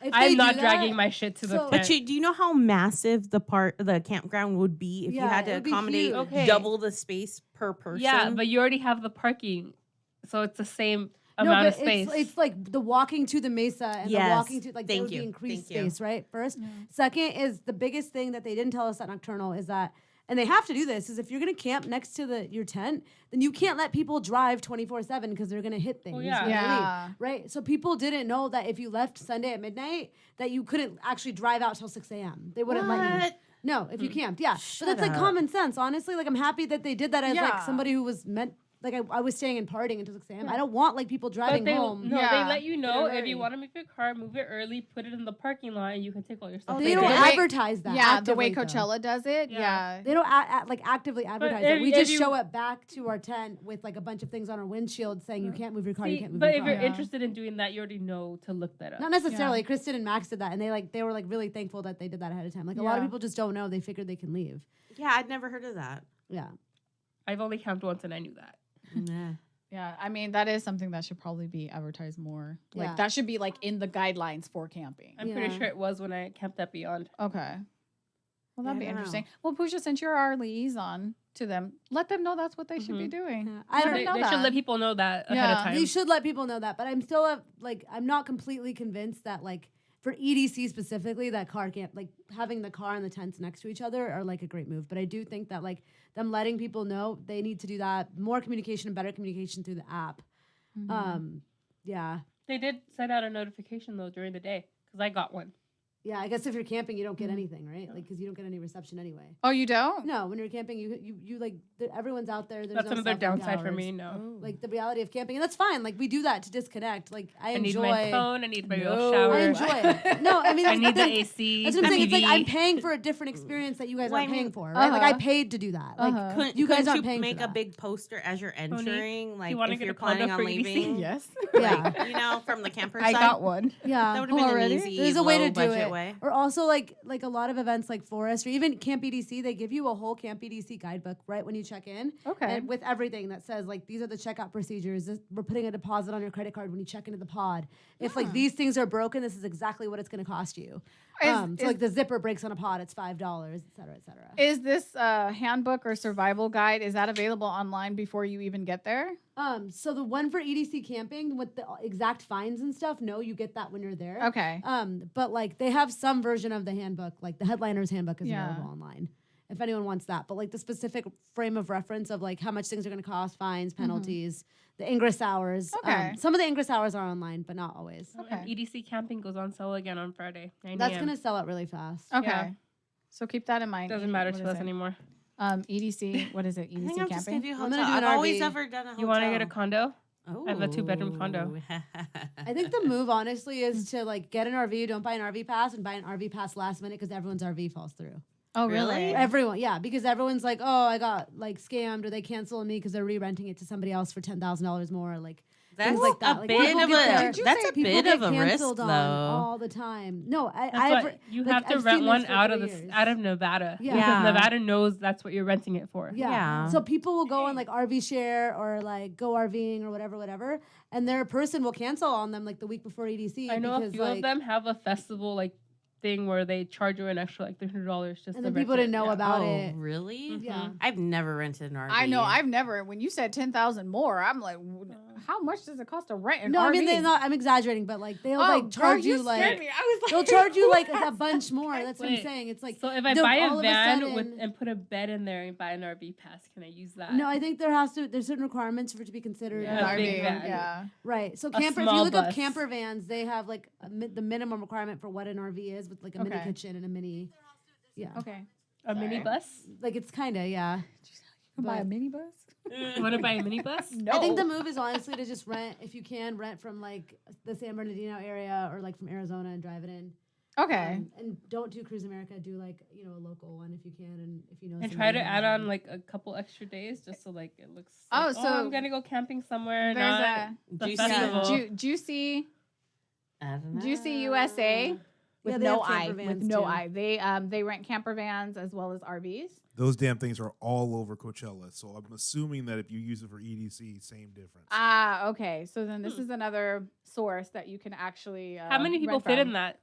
If they I'm do not that- dragging my shit to the So- tent. But do you know how massive the campground would be if you Yeah, had it to would be accommodate huge. Okay. double the space per person? Yeah, but you already have the parking, so it's the same No, amount but of space. it's like the walking to the mesa and Yes. the walking to like there Thank would be you. increased Thank you. space, right? First, second is the biggest thing that they didn't tell us at Nocturnal is that, and they have to do this, is if you're gonna camp next to your tent, then you can't let people drive 24/7 because they're gonna hit things. yeah. when they leave, Yeah. right. So people didn't know that if you left Sunday at midnight, that you couldn't actually drive out till 6 a.m. They wouldn't let you. What? No, if you camped, yeah. Shut But that's like up. common sense, honestly. Like I'm happy that they did that as like Yeah. somebody who was meant. Like I was staying and partying until 6 a.m. I don't want like people driving But they home. no, Yeah. they let you know In a if you hurry. want to move your car, move it early, put it in the parking lot, and you can take all your stuff. They they don't did? advertise that. Yeah, the way actively, though. Coachella does it. Yeah. Yeah. They don't like actively advertise if- it. We if just you- show up back to our tent with like a bunch of things on our windshield saying you can't move your car, you See, can't move but your if car. you're Yeah. interested in doing that, you already know to look that up. Not necessarily. Kristen and Max did that, and they were like really thankful that they did that ahead of time. Like a lot of Yeah. people just don't know. They figured they can leave. Yeah, I'd never heard of that. Yeah. I've only camped once, and I knew that. Nah. Yeah, I mean that is something that should probably be advertised more. Like Yeah. that should be like in the guidelines for camping. I'm pretty Yeah. sure it was when I camped at Beyond. Okay. Well, that'd Yeah, be I don't interesting. Well, Pusha, since you're our liaison to them, let them know that's what they should be doing. Yeah. I don't They, know they that. should let people know that ahead Yeah. of time. They should let people know that, but I'm still I'm not completely convinced that like for EDC specifically that car camp like having the car and the tents next to each other are like a great move. But I do think that like them letting people know they need to do that more communication and better communication through the app. Yeah. They did send out a notification though during the day because I got one. Yeah, I guess if you're camping, you don't get anything, right? Like, because you don't get any reception anyway. Oh, you don't? No, when you're camping, you like everyone's out there. There's That's no another cell phone downside for towers. me. No, Like the reality of camping, and that's fine. Like we do that to disconnect. Like I I need enjoy. my phone. I need my real No. shower. I enjoy it. No, I mean, I like, need the then- AC. That's what I'm saying. It's like TV. I'm paying for a different experience that you guys Well, aren't I mean, paying for, right? Like I Uh-huh. paid to do that. Like Uh-huh. Couldn't you guys couldn't aren't paying make for a that. big poster as you're entering? Like wanna if get you're a condo planning on for EDC? leaving, Yes. Yeah. like, you know, from the camper I side. got one. Yeah. That would have been Already? an easy, There's a way to do low-budget it. way. Or also like a lot of events like Forest or even Camp EDC, they give you a whole Camp EDC guidebook right when you check in. Okay. And with everything that says like these are the checkout procedures. We're putting a deposit on your credit card when you check into the pod. If like these things are broken, this is exactly what it's going to cost you. So like the zipper breaks on a pod, it's $5, et cetera, et cetera. Is this handbook or survival guide, is that available online before you even get there? So the one for EDC camping with the exact fines and stuff, no, you get that when you're there. Okay. But like they have some version of the handbook, like the headliner's handbook is Yeah. available online if anyone wants that. But like the specific frame of reference of like how much things are going to cost, fines, penalties, the Ingress hours. Okay. Some of the Ingress hours are online, but not always. Okay. And EDC camping goes on sale again on Friday. 9 That's a.m. going to sell out really fast. Okay. Yeah. So keep that in mind. Doesn't matter What to is us it? anymore. EDC, what is it? I think EDC I'm just gonna camping? do I'm gonna hotel. do an I've always RV. ever done a hotel. You want to get a condo? Oh. I have a 2-bedroom condo. I think the move, honestly, is to like get an RV, don't buy an RV pass, and buy an RV pass last minute because everyone's RV falls through. Oh, Really? really? Everyone, yeah, because everyone's like, oh, I got like scammed or they canceled me because they're re-renting it to somebody else for $10,000 more. Like, That's things like that. a Like, bit people of get a their- Did you that's say a people bit get of a risk canceled on though. all the time. No, That's I've why you like, have to I've rent seen one this for out of 3 the years. out of Nevada. Yeah. Because Yeah. Nevada knows that's what you're renting it for. Yeah. Yeah. So people will go on like RV share or like go RVing or whatever, and their person will cancel on them like the week before EDC. I know because, a few like, of them have a festival like thing where they charge you an extra like $300 just and to then rent people didn't it. know Yeah. about Oh, it. really? Yeah. I've never rented an RV. I know. I've never. When you said 10,000 more, I'm like, how much does it cost to rent an No, RV? I mean they're not. I'm exaggerating, but like they'll Oh, like girl, charge you scared like me. I was like, they'll charge you who like a has- bunch more. That's what I'm Wait. saying. It's like So if I the- buy all a of van sudden- and put a bed in there and buy an RV pass, can I use that? no, I think there's certain requirements for it to be considered. Yeah, an a big RV. van. Yeah. Right. So A camper. If you small look up bus. camper vans, they have like the minimum requirement for what an RV is with like a mini Okay. kitchen and a mini. Yeah. Okay. A minibus? Like it's kind of yeah. You can buy a But- minibus? You want to buy a minibus? No. I think the move is honestly to just rent if you can rent from like the San Bernardino area or like from Arizona and drive it in. Okay. And don't do Cruise America. Do like a local one if you can, and if you know. And somebody try to who add has on one. like a couple extra days just so like it looks. Oh, like, so I'm gonna go camping somewhere. There's Not the Juicy- festival. Juicy I don't know. Juicy USA with Yeah, they no have I. camper With vans, no too. I. They rent camper vans as well as RVs. Those damn things are all over Coachella. So I'm assuming that if you use it for EDC, same difference. Ah, okay. So then this is another source that you can actually. How many people rent fit from. in that?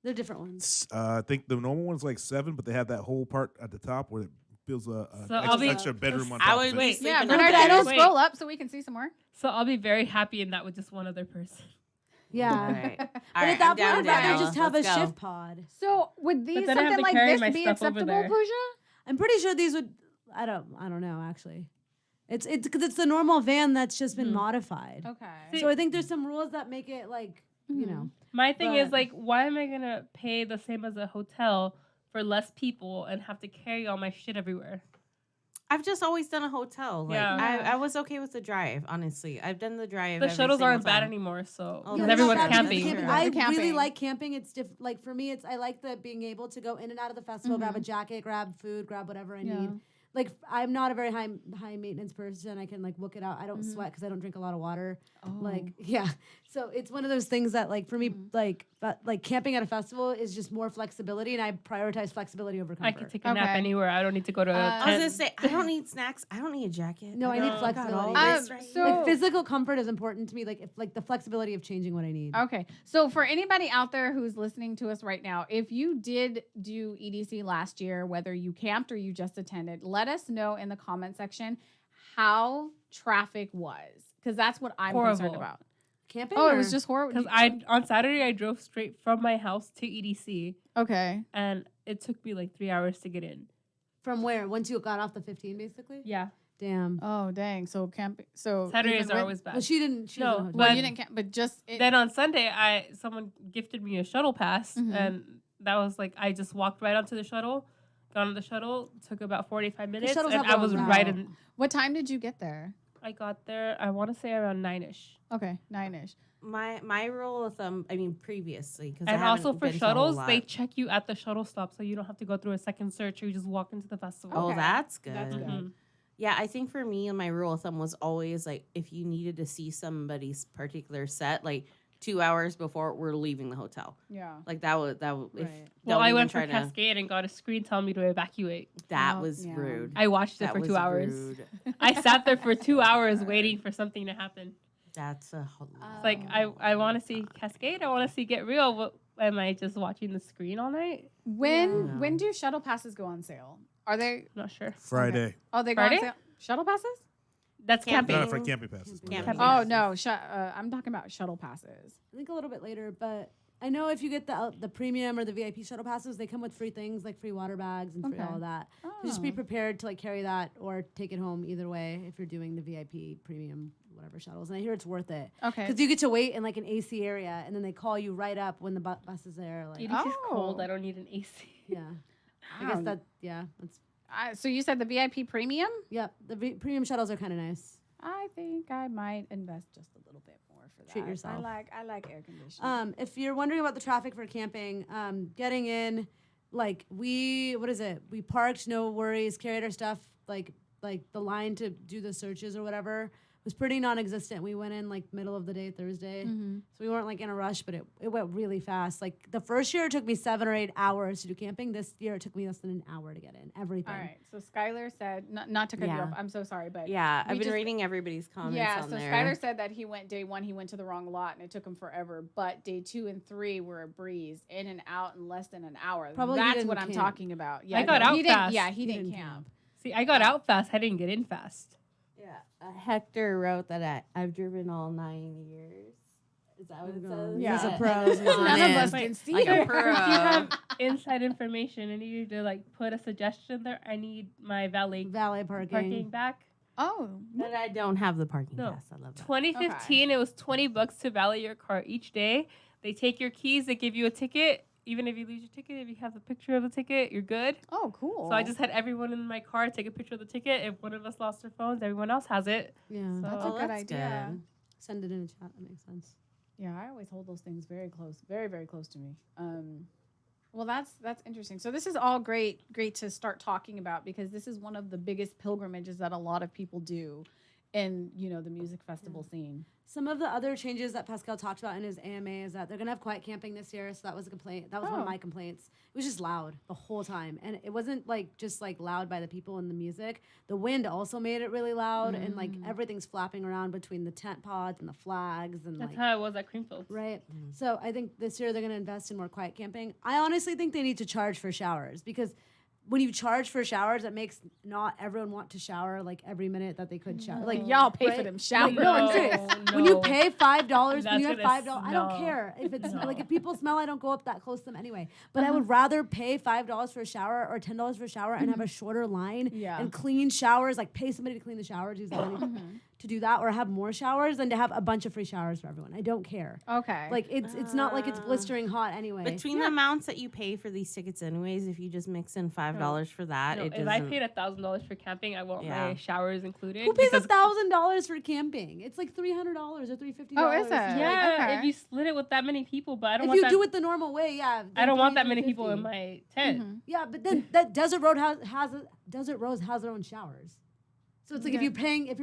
They're different ones. I think the normal one's like 7, but they have that whole part at the top where it builds a So I'll be- extra bedroom on I top would of it. be Wait, sleeping Yeah, on Bernard, the I don't bed. Wait. scroll up so we can see some more. So I'll be very happy in that with just one other person. Yeah. All right. But All right, at that I'm down, point, I'd rather Danielle. just have Let's a go. shift pod. So would these then I have something to like carry this my be stuff over acceptable, there. Pooja? I'm pretty sure these would. I don't know actually. It's because it's the normal van that's just been modified. Okay. So I think there's some rules that make it like you know. My thing is But- like, why am I gonna pay the same as a hotel for less people and have to carry all my shit everywhere? I've just always done a hotel. Like, Yeah. I was okay with the drive, honestly. I've done the drive. The every shuttles single aren't bad time. anymore, so Oh, because that's everyone's not bad. camping. That's true. I You're camping. really like camping. It's like for me, I like the being able to go in and out of the festival, grab a jacket, grab food, grab whatever I need. Like I'm not a very high maintenance person. I can like book it out. I don't sweat because I don't drink a lot of water. Like yeah, so it's one of those things that like for me like camping at a festival is just more flexibility, and I prioritize flexibility over comfort. I can take a nap Okay. anywhere. I don't need to go to. I a I was tent. gonna say I don't need snacks. I don't need a jacket. No, I need No. flexibility. got all this right so- here. Like physical comfort is important to me. Like if like the flexibility of changing what I need. Okay. So for anybody out there who's listening to us right now, if you did do EDC last year, whether you camped or you just attended, let us know in the comment section how traffic was, because that's what I'm concerned Horrible. about. Camping? Oh, it or- was just horrible. Because on Saturday I drove straight from my house to EDC, Okay. and it took me like 3 hours to get in. From where? Once you got off the 15, basically. Yeah, Damn. Oh dang. So camping. So Saturdays even are with- always bad. Well, she didn't. She No, doesn't know. Well, but- you didn't camp, but just Then on Sunday, someone gifted me a shuttle pass, Mhm. and that was like I just walked right onto the shuttle, got on the shuttle, took about 45 minutes, shuttles and have I their was own right route. in. what time did you get there? I got there. I want to say around 9ish. Okay, 9ish. My rule of thumb. I mean, previously because And also for shuttles, they check you at the shuttle stop, so you don't have to go through a second search. Or you just walk into the festival. Oh, Okay. that's good. That's good. Mhm. Yeah, I think for me, my rule of thumb was always like if you needed to see somebody's particular set, like 2 hours before we're leaving the hotel. Yeah. Like that would if Right. Well, don't I even went for try to- Cascade and got a screen telling me to evacuate. That Oh, was yeah. rude. I watched it That for was 2 hours. rude. I sat there for 2 hours waiting for something to happen. That's a It's like I want to see Cascade. I want to see Get Real. What am I just watching the screen all night? When Yeah. when do shuttle passes go on sale? Are they? Not sure. Friday. Oh, they go Friday? on sale. Shuttle passes? That's Camping. camping. No, for camping passes. Camping. Oh no, I'm talking about shuttle passes. I think a little bit later, but I know if you get the premium or the VIP shuttle passes, they come with free things like free water bags and free Okay. all of that. So just be Oh. prepared to like carry that or take it home either way if you're doing the VIP premium whatever shuttles. And I hear it's worth it Okay. because you get to wait in like an AC area and then they call you right up when the bus is there. Like EDC's cold. Oh. I don't need an AC. yeah, I guess that that's So you said the VIP premium? yep. The premium shuttles are kind of nice. I think I might invest just a little bit more for that. Treat yourself. I like air conditioning. If you're wondering about the traffic for camping, getting in, like we parked, no worries, carried our stuff, like the line to do the searches or whatever was pretty non-existent. We went in like middle of the day Thursday, Mm-hmm. so we weren't like in a rush, but it went really fast. Like the first year it took me 7 or 8 hours to do camping. This year it took me less than an hour to get in everything. All right. So Skylar said, not to cut you Yeah. off. I'm so sorry, but Yeah, we I've been just- reading everybody's comments Yeah, on so there. Skylar said that he went day 1, he went to the wrong lot and it took him forever. But day 2 and 3 were a breeze, in and out in less than an hour. Probably he That's didn't what I'm camp. talking about. Yeah, I got no, out he didn't, fast. Yeah, he He didn't didn't camp. See, I got out fast. I didn't get in fast. Yeah, Hector wrote that I've driven all 9 years. Is that what it says? Yeah. He's a pro. He's None on of it. us Wait, can see like a it. pro. If you have inside information and you need to like put a suggestion there, I need my valet Valet parking back. Oh, But I don't have the parking No. pass. I love that. 2015, it was $20 to valet your car each day. They take your keys, they give you a ticket. Even if you lose your ticket, if you have the picture of the ticket, you're good. oh, cool. So I just had everyone in my car take a picture of the ticket. If one of us lost their phones, everyone else has it. Yeah. So That's a Oh, good that's idea. good. Send it in a chat. That makes sense. Yeah, I always hold those things very close, very, very close to me. Well, that's interesting. So this is all great to start talking about because this is one of the biggest pilgrimages that a lot of people do in, the music festival scene. Some of the other changes that Pascal talked about in his AMA is that they're gonna have quiet camping this year. So that was a complaint. That was one of Oh. my complaints. It was just loud the whole time, and it wasn't like just like loud by the people and the music. The wind also made it really loud, and like everything's flapping around between the tent pods and the flags and that's like. how it was at Creamfields. Right. So I think this year they're going to invest in more quiet camping. I honestly think they need to charge for showers because when you charge for showers, it makes not everyone want to shower like every minute that they could shower. Like Y'all pay for right? them showers. Like, no, I'm serious. When you pay $5, when you have That's $5, gonna I don't smell. care if it's No. like if people smell, I don't go up that close to them anyway. But I would rather pay $5 for a shower or $10 for a shower and have a shorter line Yeah. and clean showers, like pay somebody to clean the showers, use that money to do that, or have more showers than to have a bunch of free showers for everyone. I don't care. Okay. Like it's not like it's blistering hot anyway. Between the amounts that you pay for these tickets, anyways, if you just mix in $5 for that, No, it if doesn't. I paid $1,000 for camping, I want Yeah. my showers included. Who pays because- $1,000 for camping? It's like $300 or $350. Oh, is it? Yeah, Okay. if you split it with that many people, but I don't If want you that. do it the normal way, yeah. I don't want that many $350. people in my tent. Yeah, but then that Desert Road Desert Rose has their own showers. So it's like if you're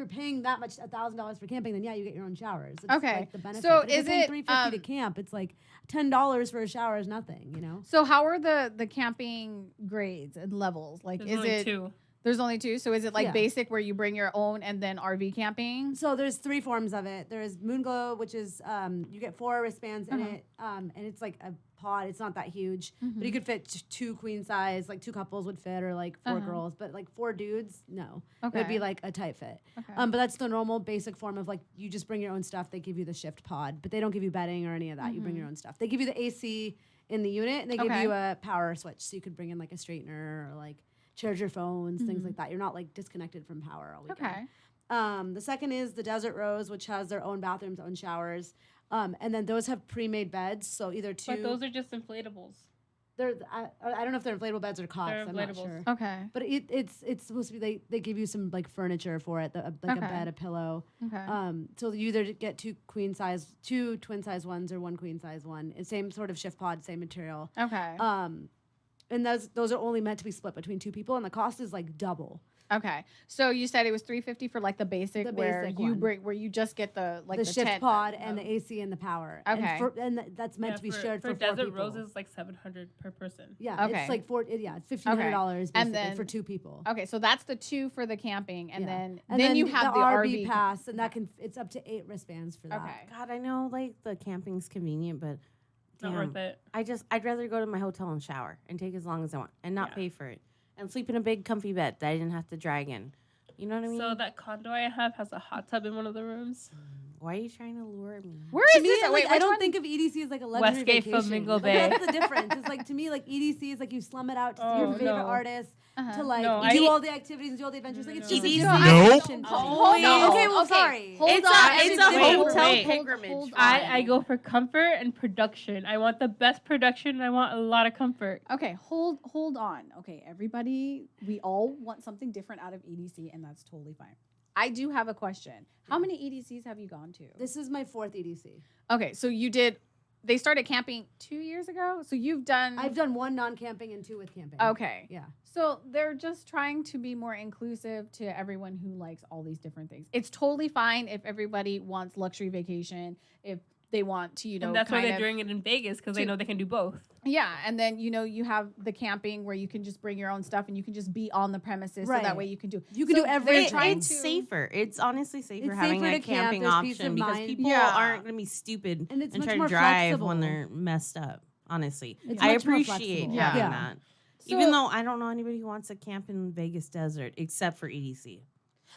paying that much $1,000 for camping, then yeah, you get your own showers. It's Okay. like the benefit. So But if is you're paying it, $350 to camp? It's like $10 for a shower is nothing, you know. So how are the camping grades and levels? Like, There's is only it 2. there's only 2? So is it like Yeah. basic where you bring your own and then RV camping? So there's 3 forms of it. There's Moonglow, which is you get 4 wristbands in it, and it's like a pod. It's not that huge, but you could fit 2 queen size, like 2 couples would fit, or like 4 girls. But like 4 dudes, no, it'd Okay. be like a tight fit. Okay. But that's the normal basic form of like you just bring your own stuff. They give you the shift pod, but they don't give you bedding or any of that. You bring your own stuff. They give you the AC in the unit, and they give Okay. you a power switch, so you could bring in like a straightener or like charge your phones, things like that. You're not like disconnected from power all weekend. Okay. The second is the Desert Rose, which has their own bathrooms, own showers. And then those have pre-made beds, so either 2. But those are just inflatables. They're I don't know if they're inflatable beds or cots. They're I'm not inflatables. sure. Okay. But it's supposed to be they give you some like furniture for it, like Okay. a bed, a pillow. Okay. So you either get 2 twin size ones or 1 queen size one. It's same sort of shift pod, same material. Okay. And those are only meant to be split between 2 people, and the cost is like double. Okay. So you said it was $350 for like the basic, The where basic you one. bring where you just get the The shift tent. pod and the AC and the power. Okay. And that's meant to be shared for 4 Desert people. Rose is like $700 per person. Yeah, Okay. it's like it's $1,500 And basically then- for 2 people. Okay, so that's the 2 for the camping, and Yeah. then you have the RV pass, and it's up to 8 wristbands for that. Okay. God, I know like the camping's convenient, but Not damn, worth it. I'd rather go to my hotel and shower and take as long as I want and not Yeah. pay for it and sleep in a big comfy bed that I didn't have to drag in. You know what I mean? So that condo I have has a hot tub in one of the rooms. Why are you trying to lure me? Where To is me, this? like, Wait, I which don't one? think of EDC as like a luxury Westgate vacation. Flamingo Like, Bay. that's the difference. It's like to me, like EDC is like you slum it out to see your Oh, favorite no. artists, Uh-huh. to like No, do I- all the activities and do all the adventures. Like it's just EDC. a No. vacation. Hold No. on. Okay, well, sorry. Hold It's on. a- it's a everybody. hotel Hold- pilgrimage. hold I on. go for comfort and production. I want the best production. And I want a lot of comfort. Okay, hold on. Okay, everybody, we all want something different out of EDC, and that's totally fine. I do have a question. How many EDCs have you gone to? This is my 4th EDC. Okay, so you did they started camping 2 years ago. So you've done. I've done 1 non-camping and 2 with camping. Okay. Yeah. So they're just trying to be more inclusive to everyone who likes all these different things. It's totally fine if everybody wants luxury vacation, if they want to, And that's why they're doing it in Vegas, because they know they can do both. Yeah, and then you have the camping where you can just bring your own stuff and you can just be on the premises, so that way you can do. You can do everything. It's safer. It's honestly safer It's having safer a to camp. camping There's peace option of because mind. people Yeah. aren't going to be stupid And it's much try to more drive flexible. when they're messed up. Honestly, It's I much more appreciate flexible. having Yeah. that. So- Even though I don't know anybody who wants to camp in Vegas desert except for EDC.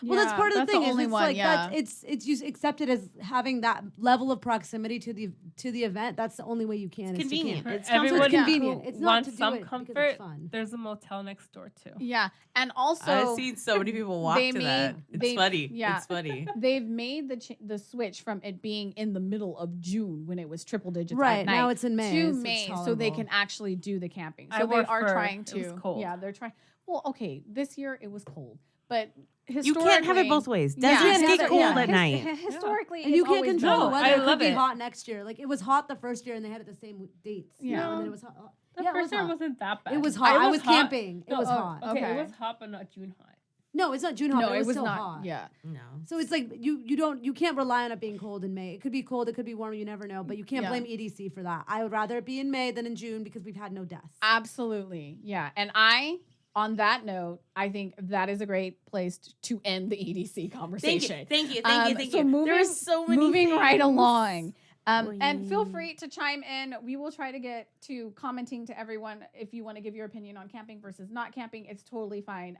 Well, that's part of the thing. only It's one, like yeah. it's just accepted as having that level of proximity to the event. That's the only way you can. It's is to convenient. camp. It's Everyone comfort. who convenient. It's not wants to do some it because it's comfort. fun. There's a motel next door too. Yeah, and also I've seen so many people walk they to made- that. It's they- funny. yeah. It's funny. they've made the switch from it being in the middle of June when it was triple digits Right, at night now it's in May, to so it's May, so they tolerable. can actually do the camping. So I they wore are fur. trying It to. was cold. Yeah, they're trying. Well, okay, this year it was cold, but You historically, can't have it both ways. Yeah, Deserts can't get have it- cold yeah. at night. Historically, And it's you can't always control the been- weather. I It love could be it. hot next year. Like it was hot the first year, and they had it the same dates. Yeah. and then it was hot. The yeah, it was first year hot. wasn't that bad. It was hot. I was hot. camping. It No, was oh, hot. Okay, Okay. it was hot, but not June hot. No, it's not June hot. No, but it was still not. hot. Yeah, No. So it's like you can't rely on it being cold in May. It could be cold, it could be warm, you never know. But you can't Yeah. blame EDC for that. I would rather it be in May than in June because we've had no deaths. absolutely. Yeah, and on that note, I think that is a great place to end the EDC conversation. Thank you. So moving, There are so many moving right things. along. And feel Oy. free to chime in. We will try to get to commenting to everyone if you want to give your opinion on camping versus not camping. It's totally fine.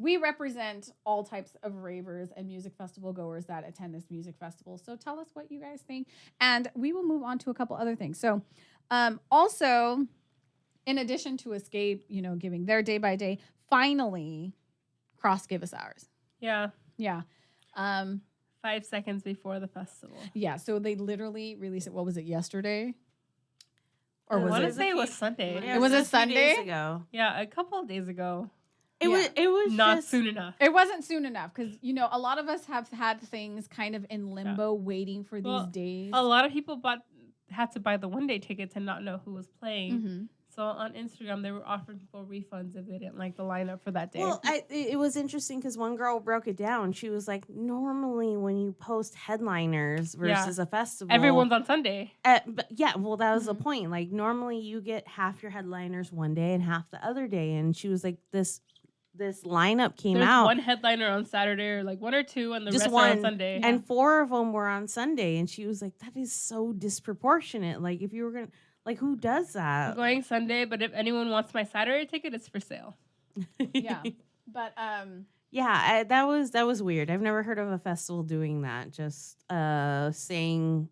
We represent all types of ravers and music festival goers that attend this music festival. So tell us what you guys think, and we will move on to a couple other things. So, also, in addition to Escape, giving their day by day, finally, Cross give us ours. Yeah, Yeah. 5 seconds before the festival. Yeah, so they literally released it. What was it, yesterday? I Or was want to it? say it was Sunday. It was a few Sunday? days ago. Yeah, a couple of days ago. It was Not just, soon enough. It wasn't soon enough because, a lot of us have had things kind of in limbo waiting for Well, these days. A lot of people had to buy the one-day tickets and not know who was playing. Mhm. So on Instagram, they were offering people refunds if they didn't like the lineup for that day. Well, it was interesting because one girl broke it down. She was like, normally when you post headliners versus a festival, Everyone's on Sunday. but yeah, well, that was the point. Like normally you get half your headliners one day and half the other day, and she was like, this lineup came There's out. one headliner on Saturday, or like one or two, and the Just rest are on one. Sunday. And 4 of them were on Sunday, and she was like, that is so disproportionate. Like if you were gonna, like, who does I'm that? going Sunday, but if anyone wants my Saturday ticket, it's for sale. Yeah. But, Yeah, that was weird. I've never heard of a festival doing that. Just saying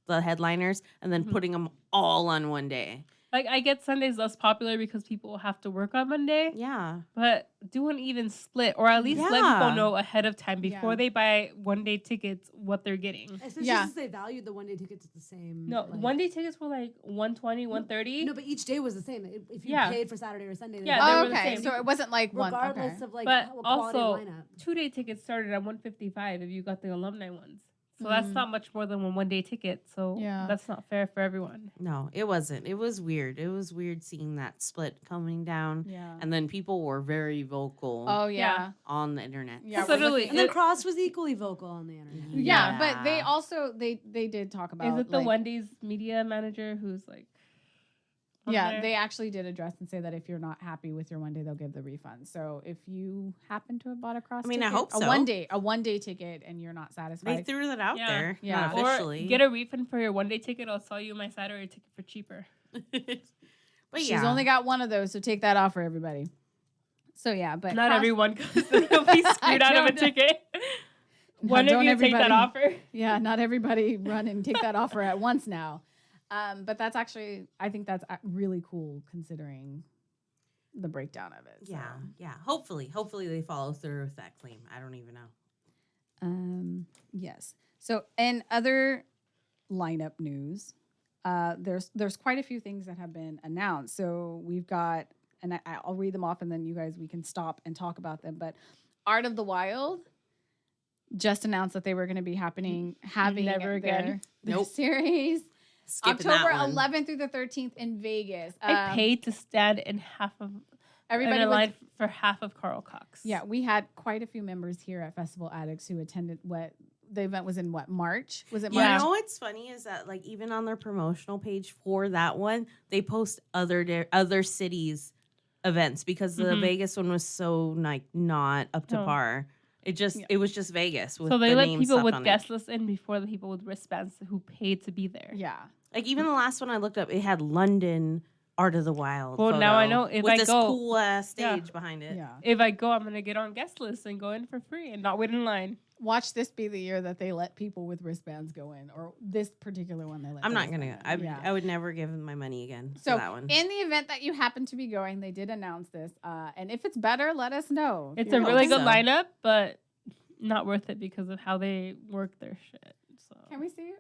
the headliners and then putting them all on one day. Like, I get Sundays less popular because people have to work on Monday, Yeah. but do an even split, or at least let Yeah. people know ahead of time before Yeah. they buy one-day tickets what they're getting. Especially Yeah. since they valued the one-day tickets at the same. No, like- one-day tickets were like 120, 130. No, but each day was the same. If you Yeah. paid for Saturday or Sunday, Yeah, they they oh, were the okay. same. So it wasn't like one. regardless Okay. of like But what quality also, lineup. 2-day tickets started at 155 if you got the alumni ones. So that's Mm. not much more than one-day ticket. So Yeah. that's not fair for everyone. No, it wasn't. It was weird. It was weird seeing that split coming down. Yeah. And then people were very vocal Oh, yeah. on the internet. Yeah, So literally, And then it- Cross was equally vocal on the internet. Yeah, but they Yeah. also they did talk about Is it the like, Wendy's media manager who's like? on Yeah, there? they actually did address and say that if you're not happy with your one day, they'll give the refund. So if you happen to have bought a cross, I mean, I ticket, hope so. a one day ticket, and you're not They satisfied, threw that out Yeah. there. Yeah. Not Or officially. get a refund for your one-day ticket. I'll sell you my Saturday ticket for cheaper. But she's yeah. only got one of those, so take that off for everybody. So yeah, but Not cross- everyone, because then you'll be screwed out of a don't know. ticket. No, One of don't you take that everybody- offer. Yeah, not everybody run and take that offer at once now. But that's actually, I think that's really cool considering the breakdown of it. So. Yeah, yeah. Hopefully they follow through with that claim. I don't even know. Yes. So, in other lineup news, there's quite a few things that have been announced. So we've got, and I'll read them off, and then you guys we can stop and talk about them. But Art of the Wild just announced that they were going to be having Never again. their Nope. series. skipping October that one. 11th through the 13th in Vegas. I paid to stand in half of Everybody in a was, line for half of Carl Cox. yeah, we had quite a few members here at Festival Addicts who attended what the event was in March? Was it March? Yeah. You know what's funny is that like even on their promotional page for that one, they post other cities events because the Mhm. Vegas one was so like not up to No. par. It was just Vegas with So they the let name people stuff with on guest lists in before the people with wristbands who paid to be there. Yeah. Like even the last one I looked up, it had London Art of the Wild. Well, now I know if with I this go- cool stage behind it. Yeah. If I go, I'm gonna get on guest lists and go in for free and not wait in line. Watch this be the year that they let people with wristbands go in, or this particular one they let. I'm the not gonna. wristband in. I would never give my money again So for that one. in the event that you happen to be going, they did announce this, and if it's better, let us know. It's If a you're really going. good so. lineup, but not worth it because of how they work their shit. So Can we see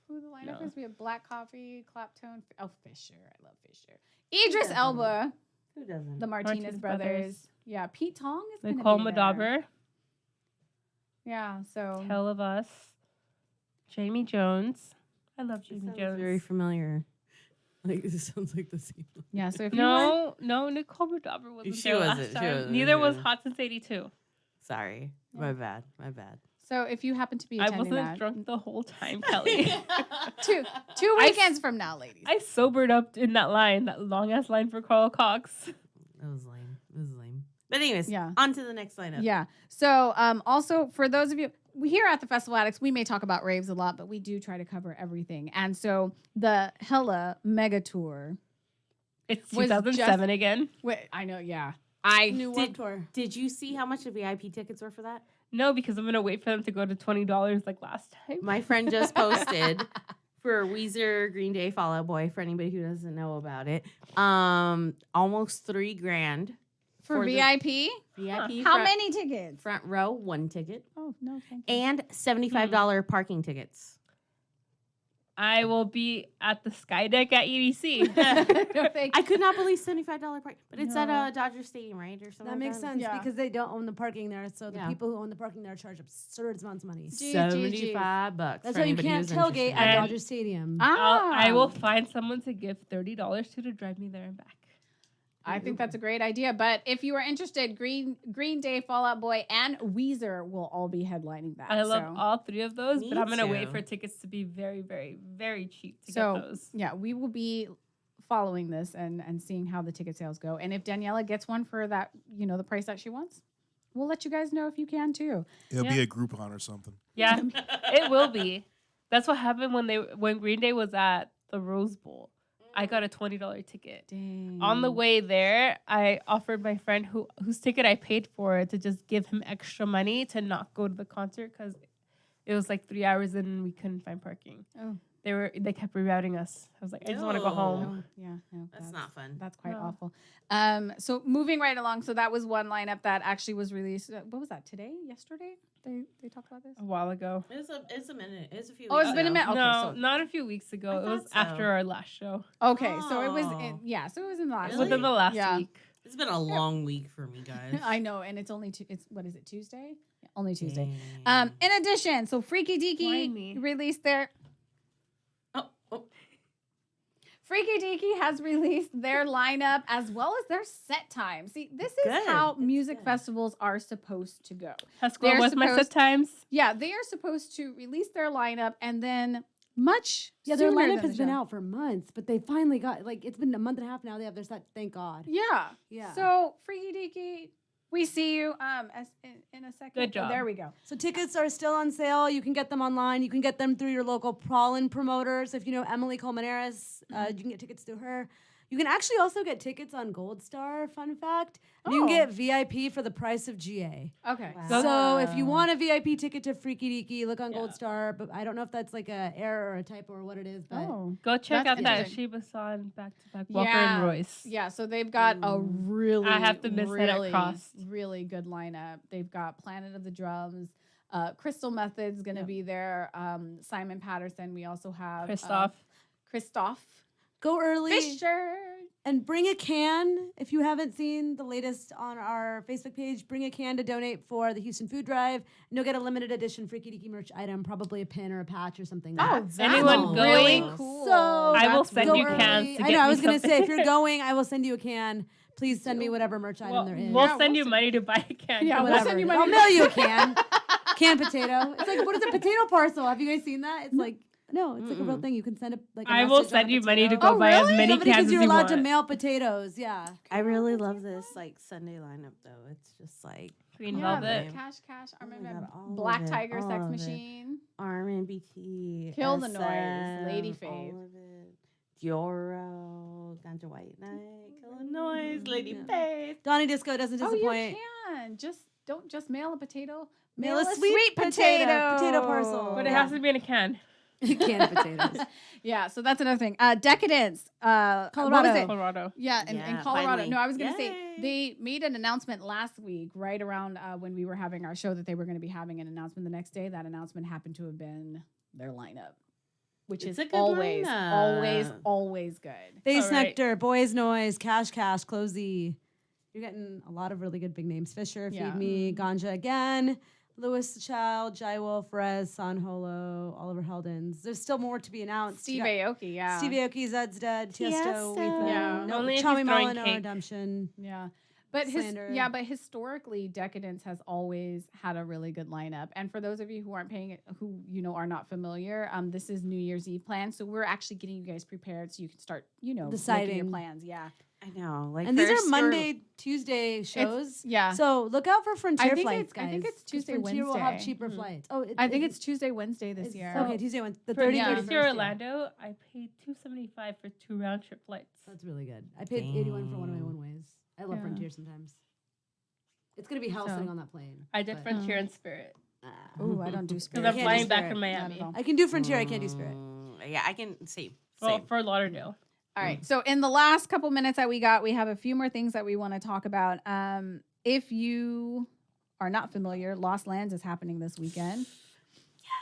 who the lineup No. is? We have Black Coffee, Claptone, Fisher. I love Fisher. Idris Elba, Who doesn't? the Martinez Martinez brothers. brothers. Yeah, Pete Tong is going to Nicole be there. Madauber, Yeah, so Hell of Us, Jamie Jones. I love It Jamie sounds Jones. very familiar. Like it sounds like the same. yeah, so if you were, No, Nicole Madauber wasn't She there wasn't, last she time. wasn't, Neither was yeah. Hot Since '82. Sorry, my bad. so if you happen to be I attending wasn't that, drunk the whole time, Kelly. two I weekends from now, ladies. I sobered up in that long ass line for Carl Cox. That was lame. It was lame. But anyways, Yeah. on to the next lineup. Yeah. So also for those of you here at the Festival Addicts, we may talk about raves a lot, but we do try to cover everything. And so the Hella Mega Tour. It's Was 2007 again. Wait, I know, yeah. New Warped Tour. Did you see how much the VIP tickets were for that? No, because I'm gonna wait for them to go to $20 like last time. My friend just posted for Weezer, Green Day, Fall Out Boy. For anybody who doesn't know about it, almost $3,000 For the VIP? VIP. How front, many tickets? front row? One ticket Oh, no, thank you. and $75 parking tickets. I will be at the Sky Deck at EDC. No, thank I you. could not believe $75 parking, but it's at No. Dodger Stadium, right, or something. That like makes sense Yeah. because they don't own the parking there. So the Yeah. people who own the parking there charge absurd amounts of money. Gee, $75. That's for why you anybody can't who's tailgate interested. at And- Dodger Stadium. I Ah. will find someone to give $30 to drive me there and back. I think that's a great idea. But if you are interested, Green Day, Fall Out Boy, and Weezer will all be headlining that. I love so. all three of those, Me but I'm gonna wait too. for tickets to be very, very, very cheap to So, get those. yeah, we will be following this and seeing how the ticket sales go. And if Daniela gets one for that, the price that she wants, we'll let you guys know if you can too. It'll Yeah. be a Groupon or something. Yeah, it will be. That's what happened when Green Day was at the Rose Bowl. I got a $20 ticket. Dang. On the way there, I offered my friend whose ticket I paid for to just give him extra money to not go to the concert because it was like 3 hours and we couldn't find parking. Oh. They kept rerouting us. I was like, I just want to go home. Oh, yeah, no, That's not fun. That's quite No. awful. So moving right along, so that was one lineup that actually was released. What was that? Today? Yesterday? They talked about this? A while ago. It's a minute. It's a few. Oh, weeks it's been a ago. minute. Okay, no, so- not a few weeks ago. I It was thought so. after our last show. Okay, so it was Oh. so it was in the last Really? Within the last Yeah. week. It's been a long week for me, guys. I know, and it's only it's what is it, Tuesday? Yeah, only Tuesday. Dang. In addition, so Freaky Blind me. Deaky released their Oh, Freaky Deaky has released their lineup as well as their set time. See, this is Good. how It's music good. festivals are supposed to go. Haskell, They're what's my supposed- set times? Yeah, they are supposed to release their lineup and then much Yeah, their sooner lineup than has the been show. out for months, but they finally got it's been a month and a half now. They have their set. Thank God. Yeah. Yeah. So Freaky Deaky, we see you as in a second. Good job. There we go. So tickets are still on sale. You can get them online. You can get them through your local Prolin promoters. If you know Emily Colmenares, you can get tickets through her. You can actually also get tickets on Gold Star. Fun fact: you can Oh. get VIP for the price of GA. Okay. Wow. So if you want a VIP ticket to Freaky Deaky, look on Yeah. Gold Star. But I don't know if that's like a error or a typo or what it is. But Go check That's out that interesting. Sheba San back-to-back Walker Yeah. and Royce. Yeah, so they've got a really, I have to miss that at really, Crossed. really good lineup. They've got Planet of the Drums, Crystal Method's going to be there, Simon Patterson. We also have Christoph. Christoph go early. Fisher. And bring a can if you haven't seen the latest on our Facebook page. Bring a can to donate for the Houston Food Drive, and you'll get a limited edition freaky deaky merch item, probably a pin or a patch or something. that's Anyone really going? cool. So I will That's send really you cool. cans to I get know. I me was gonna say if something. you're going, I will send you a can. Please send me whatever merch item there is. We'll send you money to buy a can. Yeah, we'll Whatever send you it is. money. I'll mail you a can. Canned potato. It's like, what is a potato parcel? Have you guys seen that? It's like, no, it's like a real thing. You can send a like. A I will message on a send you money to potato. go buy as many Somebody cans says as you're you allowed want. to mail potatoes. Yeah. I really love this like Sunday lineup though. It's just like Green Yeah, Velvet. the Cash, Oh my Armin, God, all Black of it, Tiger, all Sex of it. Machine. Armin BT, Kill the SM, Noise, Lady Faith. all of it. Dioro, Ganja White Night, Kill the Noise, Lady Yeah. Faith. Donnie Disco doesn't Oh, disappoint. you can. Don't just mail a potato. Mail a sweet potato parcel. But it Yeah. has to be in a can. Canned potatoes. Yeah, so that's another thing. Decadence. What was Colorado. it? Colorado. Yeah, in Yeah, Colorado. finally. No, I was going to say Yay. they made an announcement last week, right around when we were having our show, that they were going to be having an announcement the next day. That announcement happened to have been their lineup, which It's is a good always lineup. good. Face All right. Nectar, Boys Noise, Cash, Closey. You're getting a lot of really good big names. Fisher, Yeah. Feed Me, Ganja Again, Lewis the Child, Jai Wolf, Rez, San Holo, Oliver Heldens. There's still more to be announced. Steve You got Aoki, yeah. Steve Aoki, Zed's Dead, Tiesto, Tiesto. Weezer. Yeah. No, Only if Tommy he's throwing Mullen, No cake. Redemption. Yeah. But Slander. but historically, Decadence has always had a really good lineup. And for those of you who aren't who are not familiar, this is New Year's Eve plans. So we're actually getting you guys prepared so you can start, making your Deciding. plans. Yeah, I know. Like And these first are you're- Monday, Tuesday shows. yeah. So look out for Frontier I think flights, it's- I guys. think it's 'cause Tuesday, Frontier will have Wednesday. cheaper flights. Oh, I think it's Tuesday, Wednesday this it's- year. Okay, Tuesday, Wednesday. The For 30th, Yeah. This 31st, year, yeah. Orlando, I paid $275 for 2 round trip flights. That's really good. I paid 81 for one of my Dang. one ways. I love Yeah. Frontier sometimes. It's gonna be hell So- sitting on that plane. I did but- Frontier and Spirit. Ooh, I don't do Because Spirit. I'm can't do flying back Spirit. from Not at Miami. all. I can do Frontier. I can't do Spirit. Yeah, I can see. Well, for Lauderdale. All right. So in the last couple minutes that we got, we have a few more things that we want to talk about. If you are not familiar, Lost Lands is happening this weekend.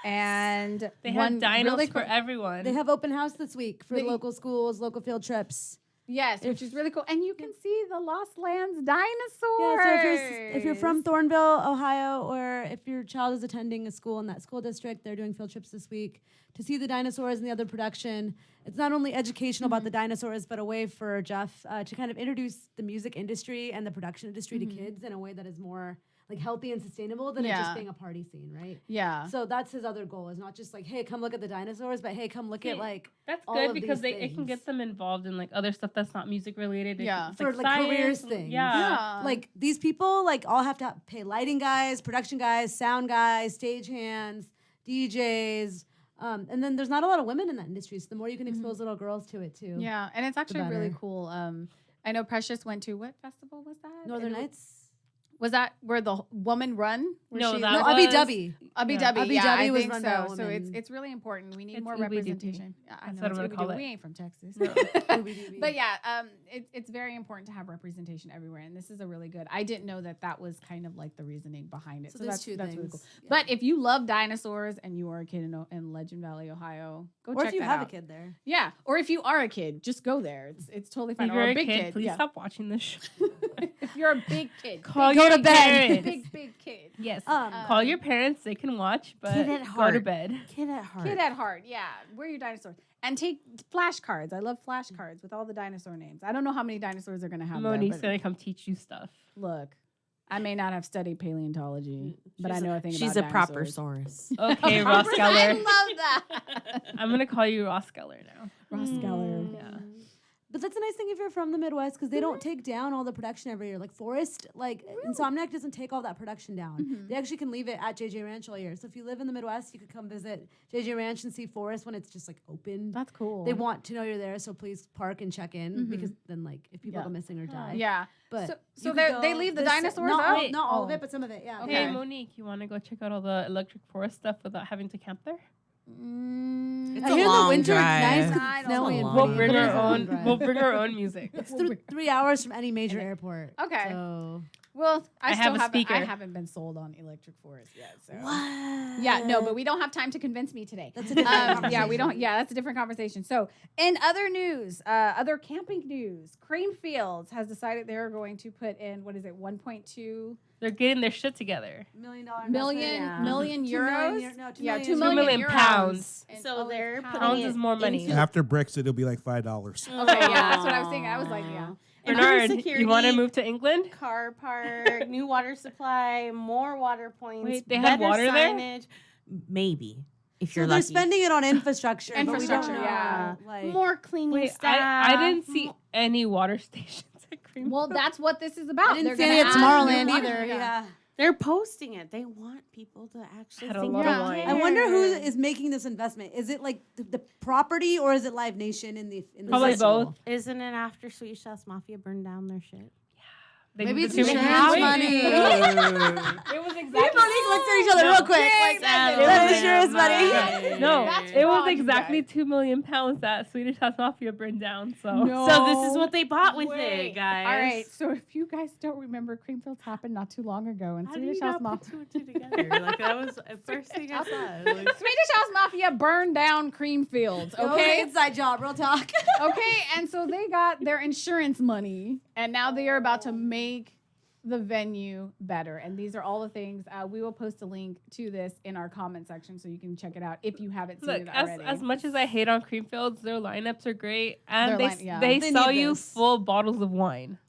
And They have one dinos really for cool- everyone. They have open house this week for They- local schools, local field trips. Yes, which is really cool. And you can see the Lost Lands dinosaurs. Yeah, so if you're from Thornville, Ohio, or if your child is attending a school in that school district, they're doing field trips this week to see the dinosaurs and the other production. It's not only educational about the dinosaurs, but a way for Jeff to kind of introduce the music industry and the production industry to kids in a way that is more like healthy and sustainable than it Yeah. just being a party scene, right? Yeah. So that's his other goal, is not just like, hey, come look at the dinosaurs, but hey, come look at See, like That's all good of because these it can things. get them involved in like other stuff that's not music related. Yeah. It's For, like, careers science, things. Yeah. like these people like all have to pay lighting guys, production guys, sound guys, stage hands, DJs. And then there's not a lot of women in that industry. So the more you can expose little girls to it too. Yeah. And it's actually really better. cool. I know Precious went to what festival was that? Northern It was- Nights. Was that where the woman run? Where No, she- that No, was- Abu Dhabi. Abu Yeah. Dhabi. Abu Yeah, Dhabi I was think run by a so. So it's woman. it's really important. We need It's more Ubi Dubi. representation. Yeah, I That's know, what I'm it's gonna Ubi call Dubi. it. We ain't from Texas. Ubi. But yeah, it's very important to have representation everywhere, and this is a really good. I didn't know that was kind of like the reasoning behind it. So So, there's that's two really cool. things. Yeah. But if you love dinosaurs and you are a kid in Legend Valley, Ohio, go or check if you that have out. a kid there. Yeah, or if you are a kid, just go there. It's totally fine. If Or you're a a big kid, please yeah. stop watching this show. If you're a big kid, Call big, your Go to bed. parents. big kid. Yes. Um, Call your parents. They can watch, but Kid at go to heart. bed. Kid at heart. Kid at heart, yeah. Wear your dinosaurs and take flashcards. I love flashcards with all the dinosaur names. I don't know how many dinosaurs are gonna have. Monique's there, gonna come teach you stuff. but look, I may not have studied paleontology, but I know a thing about She's a proper dinosaurs. source. Okay, Ross I Geller. love that. I'm gonna call you Ross Geller now. Ross Geller. Yeah. But that's a nice thing if you're from the Midwest, because they don't take down all the production every year. Like Forest, like Insomniac doesn't take all that production down. They actually can leave it at JJ Ranch all year. So if you live in the Midwest, you could come visit JJ Ranch and see Forest when it's just like open. That's cool. They want to know you're there, so please park and check in, because then like if people Yeah. go missing or die. yeah. But So you could they go leave the this- dinosaurs not up? all, not all of Oh. it, but some of it. Yeah. Okay. Hey, Monique, you want to go check out all the electric forest stuff without having to camp there? It's I a hear in the long winter drive. it's nice 'cause I it's don't snowy know. and We'll Funny. bring pretty. our It is a long own. drive. We'll bring our own music. It's 3 hours from any major airport. Okay. So Well, I I still have a haven't. I speaker. haven't been sold on electric forest yet. So. What? Yeah, no, but we don't have time to convince me today. That's a different yeah, we don't. conversation. Yeah, that's a different conversation. So, in other news, other camping news, Creamfields has decided they're going to put in 1.2 They're getting their shit together. $1 million million Yeah. million 2 million euros. no, 2 yeah, million. 2 2 million, million euros. pounds. And- So they're pounds. Pounds putting is it more money. into- After Brexit, it'll be like $5. Okay, yeah, that's what I was thinking. I was like, yeah. And Bernard, under you want to security, move to England? car park, new water supply, more water points. Wait, they have better water there? signage. Maybe if So you're they're lucky. spending it on infrastructure. but we don't Infrastructure, know, yeah. Like, more cleaning Wait, staff. I didn't see any water stations at Creamfields. Well, that's what this is about. I didn't They're see gonna any at add Tomorrowland new water- either. Yeah. They're posting it. They want people to actually Had a think lot of about wine. it. I wonder who is making this investment. Is it like the property or is it Live Nation in the Probably festival? both. Isn't it after Swedish House Mafia burned down their shit? They Maybe did it's too many insurance Wait, money. It was exactly. Looked at each other real quick. Like, Sad that's man. insurance money. Yeah. No, That's it was wrong, you exactly guys. 2 million pounds that Swedish House Mafia burned down. So No. So this is what they bought with Wait. it, guys. All right. So if you guys don't remember, Creamfields happened not too long ago, and How do Swedish you House not put Mafia. two and two together? Like that was the first thing I saw. Like, Swedish House Mafia burned down Creamfields. Okay, Okay. inside job, real talk. Okay. And so they got their insurance money, and now they are about to make the venue better. And these are all the things. We will post a link to this in our comment section so you can check it out if you haven't seen look, it as already. as much as I hate on Creamfields, their lineups are great, and Their line- yeah. they They sell need you this. full bottles of wine.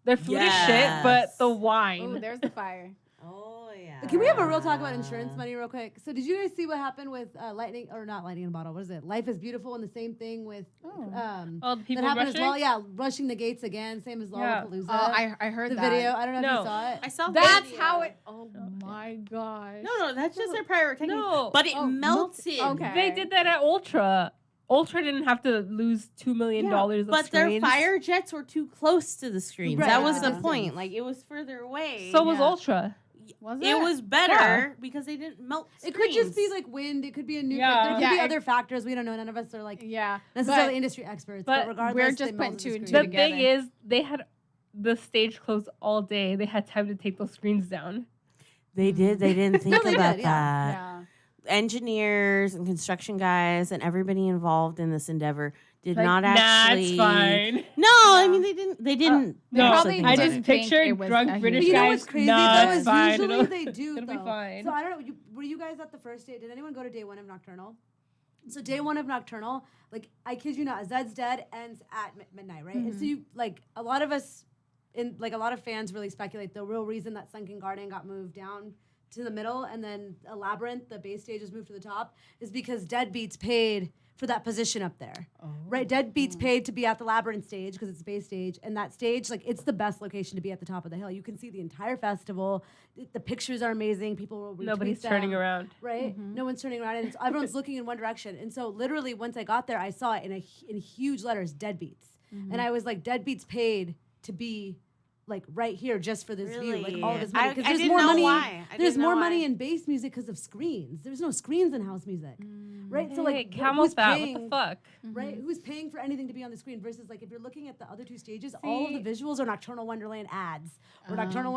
Their food is shit, Yes. but the Oh, wine. there's the fire. oh yeah. Can we have a real talk about insurance money real quick? So did you guys see what happened with lightning or not lightning in a bottle? What is it? Life is Beautiful and the same thing with Oh, the people that happened rushing? as well. Yeah, rushing the gates again, same as Yeah. Lollapalooza. I heard the that. video. I don't know if No. you saw it. I saw. That's video. how it. Oh my gosh. No, that's just their prioritization. No. but it Oh, melted. okay. They did that at Ultra. Ultra didn't have to lose $2 million of But their screens. fire jets were too close to the screens. Right, That was yeah. the point. Like it was further away. So was Yeah. Ultra. Was it was better Yeah. because they didn't melt. It could just be screens. like wind. It could be a new. Yeah. Like, there could Yeah, be it- other factors we don't know. None of us are like Yeah. necessarily But industry experts. but But regardless, we're they just putting melted two the and screen. The together. thing is, they had the stage closed all day. They had time to take those screens down. They did. They didn't think they about did, that. yeah. Engineers and construction guys and everybody involved in this endeavor did Like, not nah, actually. it's fine. No, I Yeah. mean they didn't. They didn't. They No, probably think I about didn't just it. think pictured it was drunk a British huge- But you know guys. what's crazy Nah, though it's is fine. usually they do It'll be though. fine. So I don't know. Were you guys at the first day? Did anyone go to day one of Nocturnal? So day one of Nocturnal, like I kid you not, Zed's Dead ends at midnight, right? And so you like a lot of us, a lot of fans really speculate the real reason that Sunken Garden got moved down to the middle and then a Labyrinth, the base stage, is moved to the top, is because Deadbeats paid for that position up there, right? Deadbeats paid to be at the Labyrinth stage because it's base stage, and that stage, like, it's the best location to be at the top of the hill. You can see the entire festival. The pictures are amazing. People will retweet Nobody's them, turning around. right? No one's turning around, and everyone's looking in one direction. And so, literally, once I got there, I saw it in huge letters, Deadbeats, and I was like, Deadbeats paid to be like right here just for this view, like all of this money. I Because there's didn't more know money. why. I There's didn't know more why. money in bass music because of screens. There's no screens in house music, right? So like, Hey, who's camel fat. paying- What the fuck? right? Who's paying for anything to be on the screen versus like if you're looking at the other two stages, all of the visuals are Nocturnal Wonderland ads or Nocturnal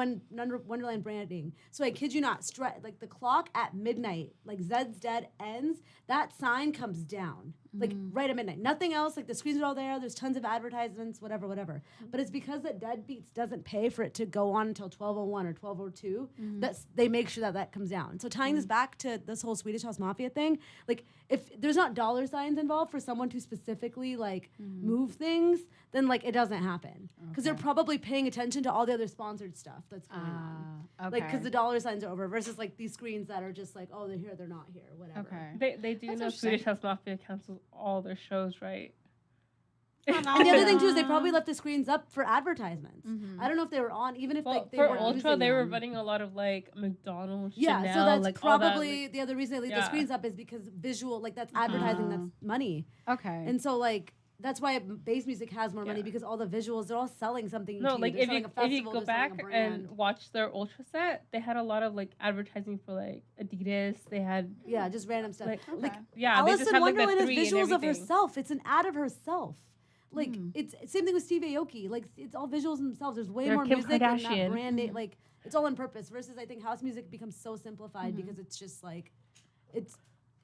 Wonderland branding. So I kid you not, like the clock at midnight, like Zed's Dead ends, that sign comes down. Like right at midnight. Nothing else. Like the screens are all there. There's tons of advertisements, whatever. But it's because that Deadbeats doesn't pay for it to go on until 12:01 or 12:02. That's they make sure that comes down. So tying this back to this whole Swedish House Mafia thing, like if there's not dollar signs involved for someone to specifically like move things, then like it doesn't happen because they're probably paying attention to all the other sponsored stuff that's going on. Like because the dollar signs are over versus like these screens that are just like, oh, they're here, they're not here, whatever. Okay. They do That's know interesting. Swedish House Mafia cancels all their shows, right? And the other thing too is they probably left the screens up for advertisements. I don't know if they were on, even if Well, like they for weren't Ultra, using they were them. running a lot of like McDonald's, Yeah, Chanel, so that's like all that, probably like- the other reason they leave the Yeah. screens up is because visual, like that's advertising, that's money, Okay. and so like that's why bass music has more money Yeah. because all the visuals they're all selling something. No, to like They're if selling you a if you festival, go they're selling back a brand. and watch their Ultra set, they had a lot of like advertising for like Adidas. They had yeah, just random stuff. like Like yeah, they just Alice in had like Wonderland the has three and visuals of everything. herself. It's an ad of herself. Like it's same thing with Steve Aoki. Like it's all visuals themselves. There's way They're more Kim music and that Kardashian. brand. Like it's all on purpose. Versus I think house music becomes so simplified because it's just like it's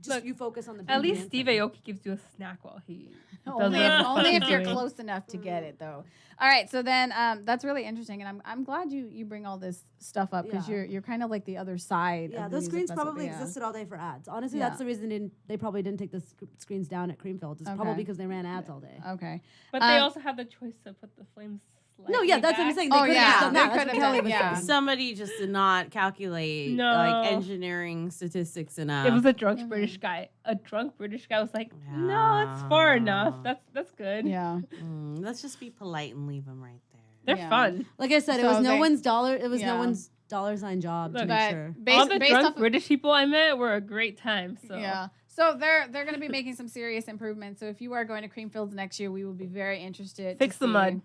just Look, you focus on the. At beat least dancing. Steve Aoki gives you a snack while he does Only, whatever the only fuck if you're he's doing. close enough to get it, though. All right, so then that's really interesting, and I'm glad you bring all this stuff up because Yeah. you're kind of like the other side. Yeah, of the those music screens festival, probably yeah. existed all day for ads. Honestly, Yeah. that's the reason they probably didn't take the screens down at Creamfield. It's Okay. probably because they ran ads all day. Okay. But they Um, also have the choice to put the flames. No, yeah, that's what I'm saying. They could've just done that. they That's could what have Kelly done. was Yeah. saying. Somebody just did not calculate No. like engineering statistics enough. It was a drunk British guy. A drunk British guy was like, "No, it's far enough. That's good. Yeah. Let's just be polite and leave them right there. They're Yeah. fun." Like I said, it So was no they- one's dollar. It was yeah. no one's dollar sign job to Look, make But sure. All the based drunk off of, British people I met were a great time. So yeah. So they're going to be making some serious improvements. So if you are going to Creamfields next year, we will be very interested. Fix to the see- mud.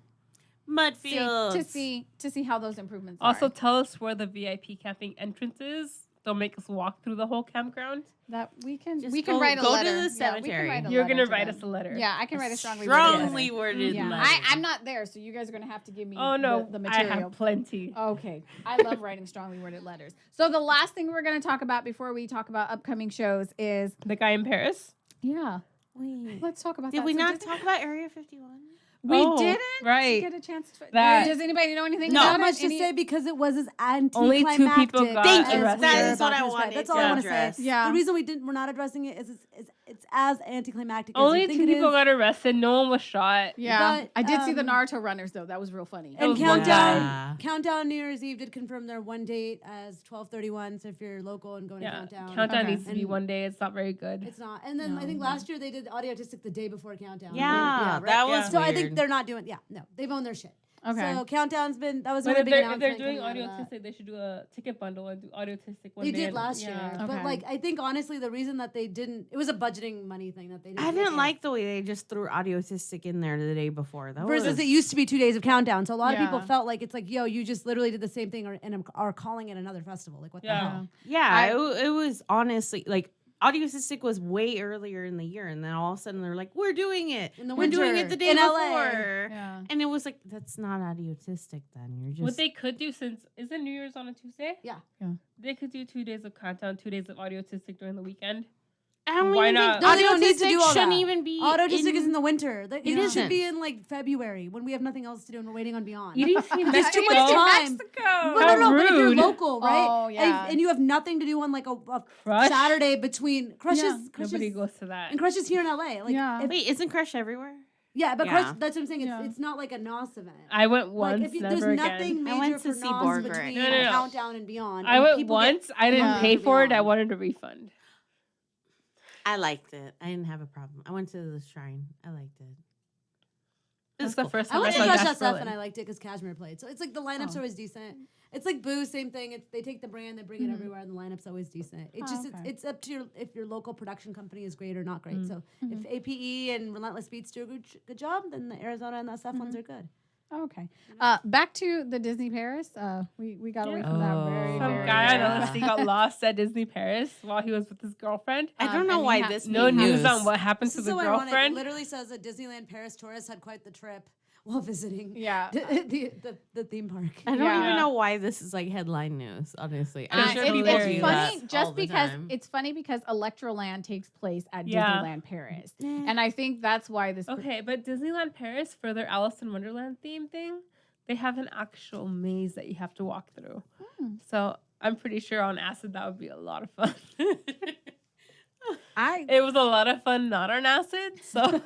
Mudfields. to see how those improvements Also, are. tell us where the VIP camping entrance is. Don't make us walk through the whole campground. That we can Just we can go- write a go to letter. the Yeah, we can cemetery. write a You're letter gonna to write them. us a letter. Yeah, I can write a strongly strongly worded worded letter. Yeah, letter. I'm not there, so you guys are gonna have to give me. Oh no, the I material. have plenty. Okay, I love writing strongly worded letters. So the last thing we're gonna talk about before we talk about upcoming shows is The guy in Paris. Wait, let's talk about did that. we So not Disney- talk about Area 51? We Oh, didn't right. get a chance to. That- Does anybody know anything No. about Not much it? to Any- say because it was as anticlimactic. Only 2 people got Thank you. arrested. That is what I That's wanted That's all to I want to address. say. Yeah. The reason we're not addressing it is it's as anticlimactic. as Only you think 2 it people is. got arrested. No one was shot. Yeah, But, I did see the um, Naruto runners though. That was real funny. That And was one Countdown, guy. Countdown New Year's Eve did confirm their one date as 12/31. So if you're local and going to Yeah, Countdown, Countdown Okay. needs to be And- one day. It's not very good. it's not. And then No, I think no. last year they did Audiotistic the day before Countdown. Yeah, right? that was Yeah. So weird. I think they're not doing. Yeah, no, they've owned their shit. Okay. So Countdown's been that was a But really if big they're announcement. doing coming out of that. Audiotistic, they should do a ticket bundle and do Audiotistic one They day. did last year, Yeah. Okay. but like I think honestly the reason that they didn't it was a budgeting money thing that they didn't. I didn't make like the way they just threw Audiotistic in there the day before. That versus was, it used to be 2 days of countdown. So a lot of people Yeah. felt like it's like yo, you just literally did the same thing and are calling it another festival. Like what the Yeah. hell? Yeah, it was honestly like Audiotistic was way earlier in the year, and then all of a sudden they're like, "We're doing it. In the We're doing winter, it the day in before." LA. Yeah. And it was like, that's not Audiotistic. Then you're just What they could do, since isn't New Year's on a Tuesday? Yeah. Yeah. They could do 2 days of Countdown, 2 days of Audiotistic during the weekend. I don't Why even not? think No, they don't need to Audiotistic do all shouldn't that. even be Audiotistic is in the winter. Like, It it should be isn't. in like February when we have nothing else to do and we're waiting on Beyond. You didn't see There's Mexico. too much time. Mexico. No, How no, but if you're rude. local, right? Oh, yeah. And you have nothing to do on like a Crush? Saturday between Crushes. Yeah. Nobody goes to that. And Crush is here in LA. Like, Yeah. if- Wait, isn't Crush everywhere? yeah, but Yeah. Crush. That's what I'm saying. It's, Yeah. it's not like a NOS event. I went Like, once, if you, never there's again. nothing I major went to for see NOS Borgert. between No, no, no. Countdown and Beyond. I and went people get once. I didn't Yeah. pay for it. I Beyond. wanted a refund. I liked it. I didn't have a problem. I went to the shrine. I liked it. It was That's the cool. first I time I, went to saw Crush Josh SF Brolin. and I liked it because Cashmere played. So it's like the lineup's Oh. always decent. It's like Boo, same thing. It's they take the brand, they bring it everywhere, and the lineup's always decent. It Oh, just okay. it's up to your if your local production company is great or not great. So Mm-hmm. if APE and Relentless Beats do a good job, then the Arizona and the SF ones are good. Okay. Back to the Disney Paris. We got away from that very, Oh. Some very guy on fast. LSD got lost at Disney Paris while he was with his girlfriend. I don't know and why he ha- this No made news on what happened This to is the so ironic. It girlfriend. literally says a Disneyland Paris tourist had quite the trip while visiting Yeah. the theme park. I don't Yeah. even know why this is like headline news, honestly. I'm I'm sure sure it's people hilarious. do funny that just all the because time. it's funny because Electroland takes place at Yeah. Disneyland Paris, and I think that's why this. Okay, but Disneyland Paris, for their Alice in Wonderland theme thing, they have an actual maze that you have to walk through. So I'm pretty sure on acid that would be a lot of fun. It was a lot of fun not on acid. So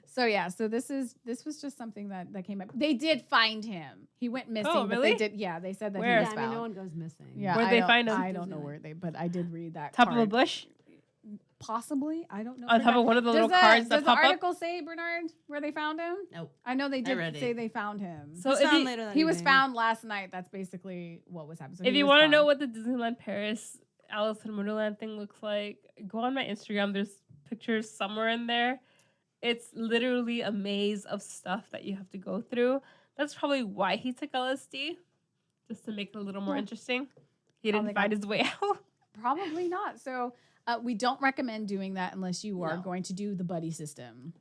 So yeah, so this was just something that came up. They did find him. He went missing, Oh, but really? they did. Yeah, they said that Where? he Yeah, was I mean, found. no one goes missing. Yeah, Where'd I they don't- find him? I don't know where they, but I did read that. top of a card. bush, Possibly, I don't know. on where top that- of one of the little does cards does that pop the up. article say, Bernard, where they found him? Nope. I know they did read say it. they found him. So He was if found you, later that he was evening. found last night. That's basically what was happening. So if he you was want to know gone. what the Disneyland Paris Alice in Wonderland thing looks like, go on my Instagram. There's pictures somewhere in there. It's literally a maze of stuff that you have to go through. That's probably why he took LSD, just to make it a little more Yeah. interesting. He Probably didn't find his way out. Probably not. So we don't recommend doing that unless you are No. going to do the buddy system.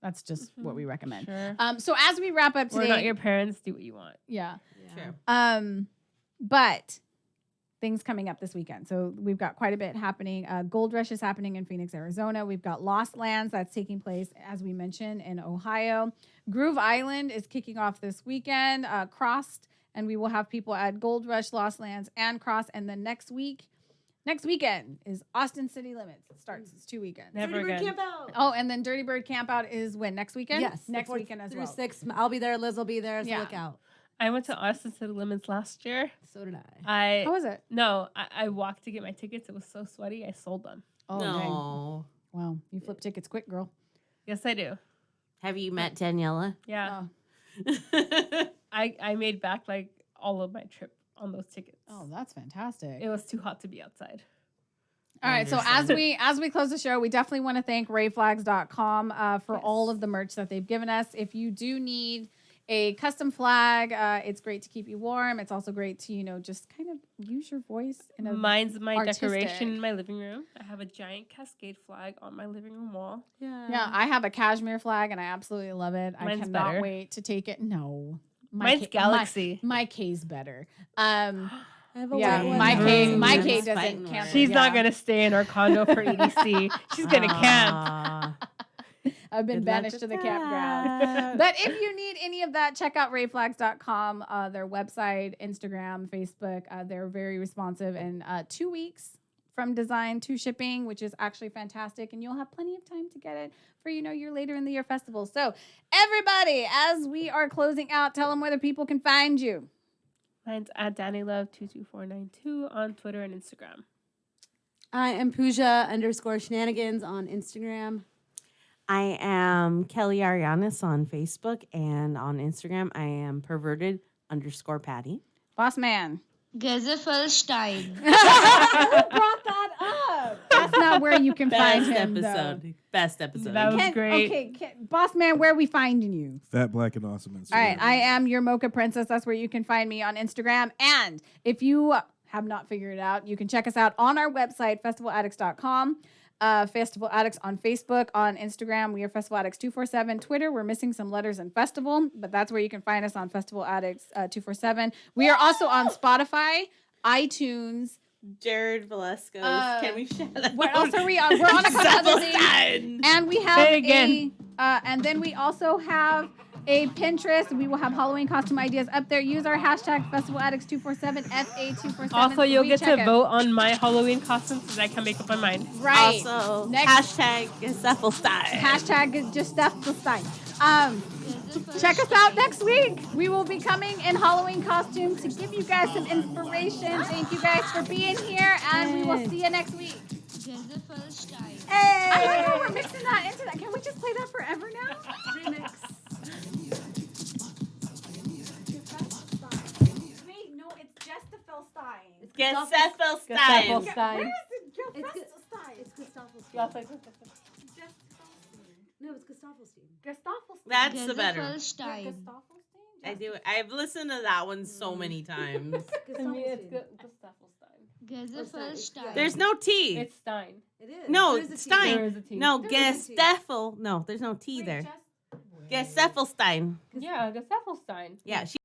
That's just what we recommend. Sure. So as we wrap up We're today, not your parents. Do what you want. yeah. True. But things coming up this weekend. So we've got quite a bit happening. Gold Rush is happening in Phoenix, Arizona. We've got Lost Lands that's taking place, as we mentioned, in Ohio. Groove Island is kicking off this weekend. Crossed, and we will have people at Gold Rush, Lost Lands, and Cross. And then next weekend is Austin City Limits. It starts. It's 2 weekends. Never Dirty Bird again. Camp Out. Oh, and then Dirty Bird Camp Out is when? Next weekend? Yes, Next weekend as through well. 6. I'll be there. Liz will be there. So Yeah. look out. I went to Austin City Limits last year. So did I. How was it? I walked to get my tickets. It was so sweaty. I sold them. Oh, dang. No. Wow. You flip tickets quick, girl. Yes, I do. Have you met Daniela? Yeah. Oh. I made back like all of my trip on those tickets. Oh, that's fantastic. It was too hot to be outside. All right, so as we close the show, we definitely want to thank rayflags.com for all of the merch that they've given us. If you do need a custom flag, it's great to keep you warm. It's also great to, just kind of use your voice in a Mine's my artistic. decoration in my living room. I have a giant cascade flag on my living room wall. Yeah, I have a cashmere flag and I absolutely love it. I Mine's cannot better. wait to take it. No. Mine's Galaxy. My K's better. I have a Yeah, white one. my K That's doesn't fighting cancel. words. She's yeah. not gonna stay in our condo for EDC. She's gonna camp. I've been Good luck banished with to the that. campground. But if you need any of that, check out rayflags.com, their website, Instagram, Facebook. They're very responsive, and 2 weeks from design to shipping, which is actually fantastic. And you'll have plenty of time to get it for, your later in the year festival. So everybody, as we are closing out, tell them where the people can find you. Mine's at DannyLove22492 on Twitter and Instagram. I am Pooja_shenanigans on Instagram. I am Kelly Arianis on Facebook, and on Instagram, I am perverted_Patty. Boss man. Gezelfelstein. Who brought that up? That's not where you can find Best him, episode. Best episode. That was great. Okay, Boss man, where are we finding you? Fat, black, and awesome. Instagram. All right, I am your Mocha Princess. That's where you can find me on Instagram. And if you have not figured it out, you can check us out on our website, festivaladdicts.com. Festival Addicts on Facebook, on Instagram. We are Festival Addicts 247. Twitter, we're missing some letters in festival, but that's where you can find us on Festival Addicts 247. We are also on Spotify, iTunes. Jared Velasco. Can we shout out? What else are we on? We're on a couple other things. And we have Say it again. and then we also have a Pinterest. We will have Halloween costume ideas up there. Use our hashtag Festival Addicts 247 FA247. Also, you'll get to Recheck it. vote on my Halloween costumes because I can't make up my mind. Right. Also, Next- hashtag Gestafelstein. Hashtag is just Steph the Stein. Check us out next week. We will be coming in Halloween costumes to give you guys some inspiration. Thank you guys for being here, and we will see you next week. Gezelfelstein. I like how we're mixing that into that. Can we just play that forever now? Remix. Wait, no, it's just the Phil Stein. Gestafelstein. Gestafelstein. Where is it? It's Stein. It's Gustaffelstein. Just No, it's Gustaffelstein. Gestafelstein. That's the better. Gezelfelstein. Gestafelstein? I do it. I've listened to that one so many times. To me, it's Gestafelstein. Gezelfelstein. There's no T. It's Stein. It is. No, There is a T. Stein. There is a T. No, There is a T. Gestafel. No, there's no T there. Gestafelstein. Yeah, Gestafelstein. Yeah,